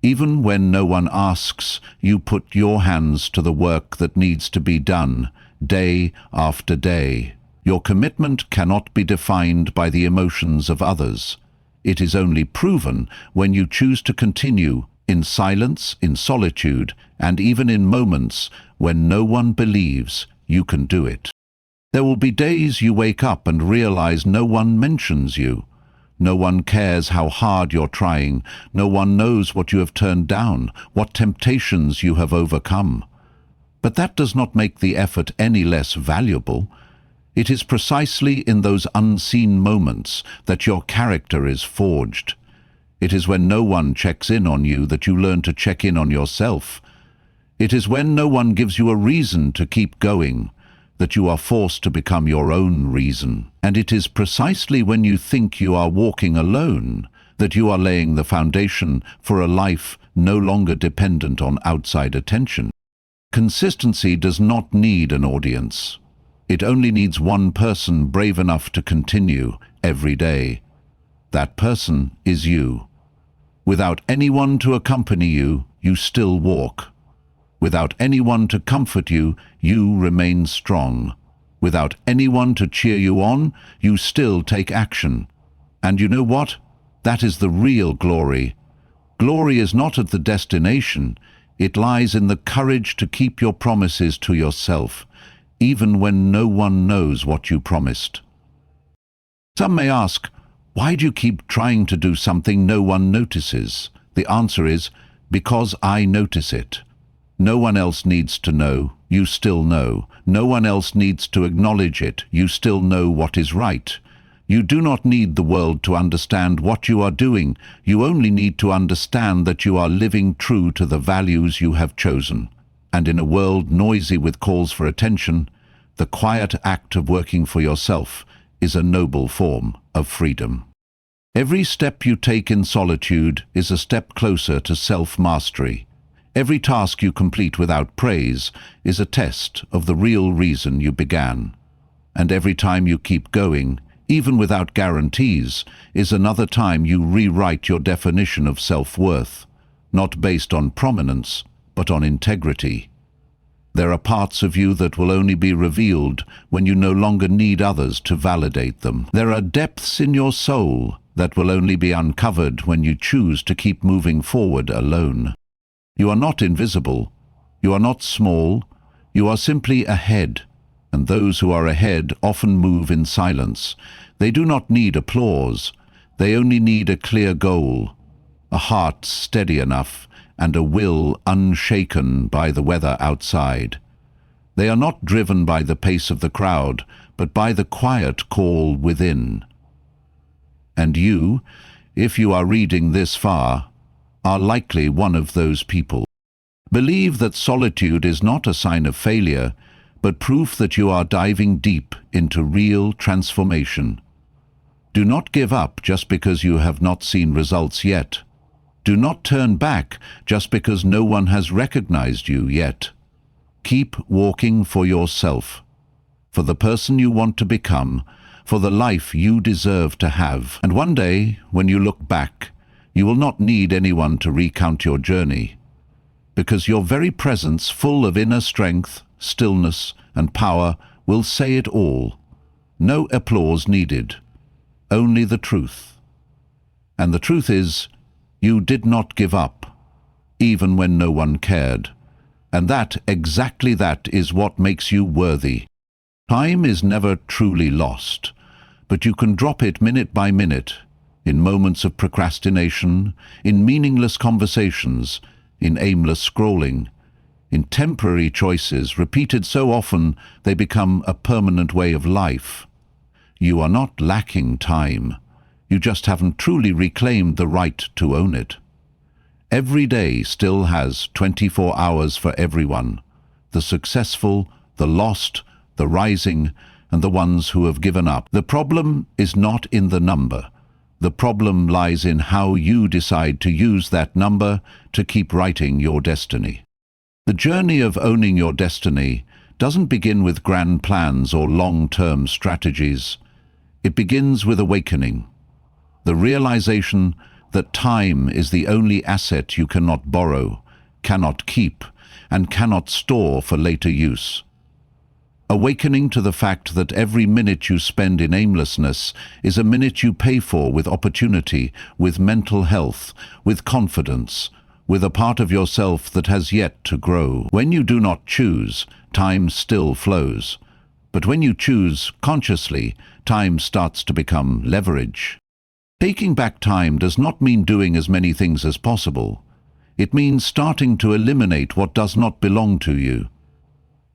Even when no one asks, you put your hands to the work that needs to be done, day after day. Your commitment cannot be defined by the emotions of others. It is only proven when you choose to continue, in silence, in solitude, and even in moments when no one believes you can do it. There will be days you wake up and realize no one mentions you. No one cares how hard you're trying. No one knows what you have turned down, what temptations you have overcome. But that does not make the effort any less valuable. It is precisely in those unseen moments that your character is forged. It is when no one checks in on you that you learn to check in on yourself. It is when no one gives you a reason to keep going that you are forced to become your own reason. And it is precisely when you think you are walking alone that you are laying the foundation for a life no longer dependent on outside attention. Consistency does not need an audience. It only needs one person brave enough to continue every day. That person is you. Without anyone to accompany you, you still walk. Without anyone to comfort you, you remain strong. Without anyone to cheer you on, you still take action. And you know what? That is the real glory. Glory is not at the destination. It lies in the courage to keep your promises to yourself, even when no one knows what you promised. Some may ask, why do you keep trying to do something no one notices? The answer is, because I notice it. No one else needs to know, you still know. No one else needs to acknowledge it, you still know what is right. You do not need the world to understand what you are doing, you only need to understand that you are living true to the values you have chosen. And in a world noisy with calls for attention, the quiet act of working for yourself is a noble form of freedom. Every step you take in solitude is a step closer to self-mastery. Every task you complete without praise is a test of the real reason you began. And every time you keep going, even without guarantees, is another time you rewrite your definition of self-worth, not based on prominence, but on integrity. There are parts of you that will only be revealed when you no longer need others to validate them. There are depths in your soul that will only be uncovered when you choose to keep moving forward alone. You are not invisible, you are not small, you are simply ahead, and those who are ahead often move in silence. They do not need applause, they only need a clear goal, a heart steady enough, and a will unshaken by the weather outside. They are not driven by the pace of the crowd, but by the quiet call within. And you, if you are reading this far, are likely one of those people. Believe that solitude is not a sign of failure, but proof that you are diving deep into real transformation. Do not give up just because you have not seen results yet. Do not turn back just because no one has recognized you yet. Keep walking for yourself, for the person you want to become, for the life you deserve to have. And one day, when you look back, you will not need anyone to recount your journey, because your very presence, full of inner strength, stillness, and power, will say it all. No applause needed, only the truth. And the truth is, you did not give up, even when no one cared. And that, exactly that, is what makes you worthy. Time is never truly lost, but you can drop it minute by minute, in moments of procrastination, in meaningless conversations, in aimless scrolling, in temporary choices repeated so often they become a permanent way of life. You are not lacking time. You just haven't truly reclaimed the right to own it. Every day still has 24 hours for everyone, the successful, the lost, the rising, and the ones who have given up. The problem is not in the number. The problem lies in how you decide to use that number to keep writing your destiny. The journey of owning your destiny doesn't begin with grand plans or long-term strategies. It begins with awakening. The realization that time is the only asset you cannot borrow, cannot keep, and cannot store for later use. Awakening to the fact that every minute you spend in aimlessness is a minute you pay for with opportunity, with mental health, with confidence, with a part of yourself that has yet to grow. When you do not choose, time still flows. But when you choose consciously, time starts to become leverage. Taking back time does not mean doing as many things as possible. It means starting to eliminate what does not belong to you.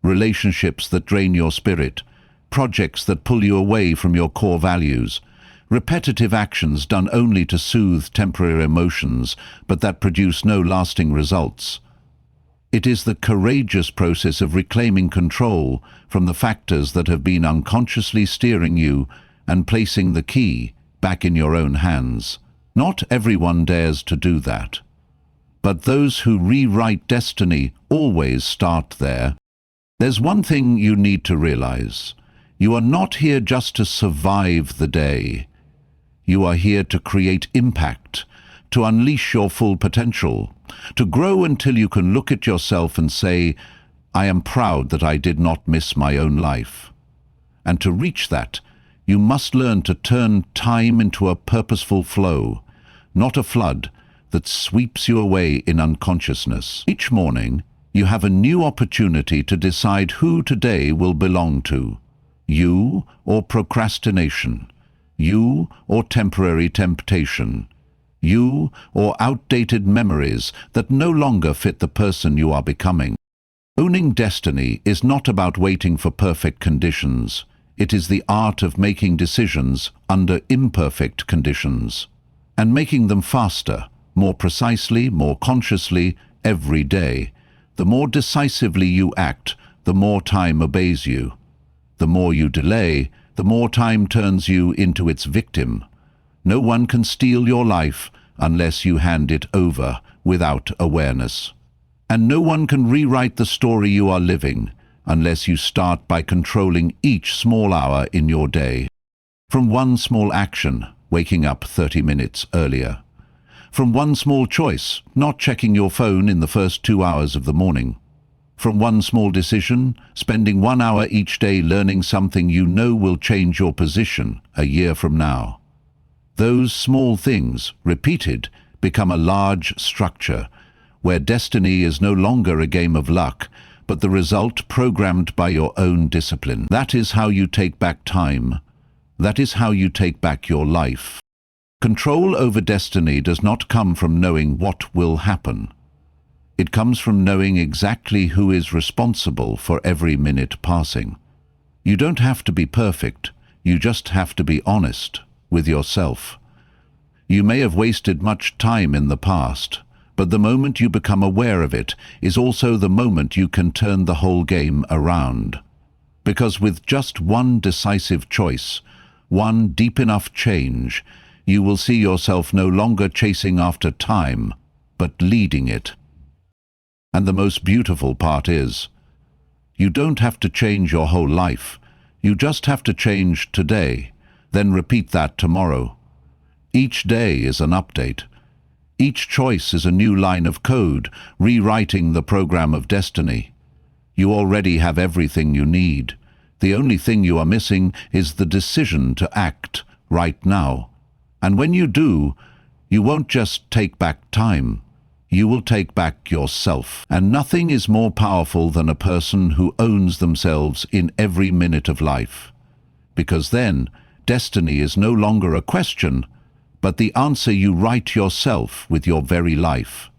Relationships that drain your spirit, projects that pull you away from your core values, repetitive actions done only to soothe temporary emotions, but that produce no lasting results. It is the courageous process of reclaiming control from the factors that have been unconsciously steering you and placing the key back in your own hands. Not everyone dares to do that. But those who rewrite destiny always start there. There's one thing you need to realize. You are not here just to survive the day. You are here to create impact, to unleash your full potential, to grow until you can look at yourself and say, I am proud that I did not miss my own life. And to reach that, you must learn to turn time into a purposeful flow, not a flood that sweeps you away in unconsciousness. Each morning, you have a new opportunity to decide who today will belong to, you or procrastination, You or temporary temptation? You or outdated memories that no longer fit the person you are becoming? Owning destiny is not about waiting for perfect conditions. It is the art of making decisions under imperfect conditions, and making them faster, more precisely, more consciously, every day. The more decisively you act, the more time obeys you. The more you delay, the more time turns you into its victim. No one can steal your life unless you hand it over without awareness. And no one can rewrite the story you are living unless you start by controlling each small hour in your day. From one small action, waking up 30 minutes earlier. From one small choice, not checking your phone in the first 2 hours of the morning. From one small decision, spending 1 hour each day learning something you know will change your position a year from now. Those small things, repeated, become a large structure, where destiny is no longer a game of luck, but the result programmed by your own discipline. That is how you take back time. That is how you take back your life. Control over destiny does not come from knowing what will happen. It comes from knowing exactly who is responsible for every minute passing. You don't have to be perfect, you just have to be honest with yourself. You may have wasted much time in the past, but the moment you become aware of it is also the moment you can turn the whole game around. Because with just one decisive choice, one deep enough change, you will see yourself no longer chasing after time, but leading it. And the most beautiful part is, you don't have to change your whole life. You just have to change today, then repeat that tomorrow. Each day is an update. Each choice is a new line of code, rewriting the program of destiny. You already have everything you need. The only thing you are missing is the decision to act right now. And when you do, you won't just take back time. You will take back yourself. And nothing is more powerful than a person who owns themselves in every minute of life. Because then, destiny is no longer a question, but the answer you write yourself with your very life.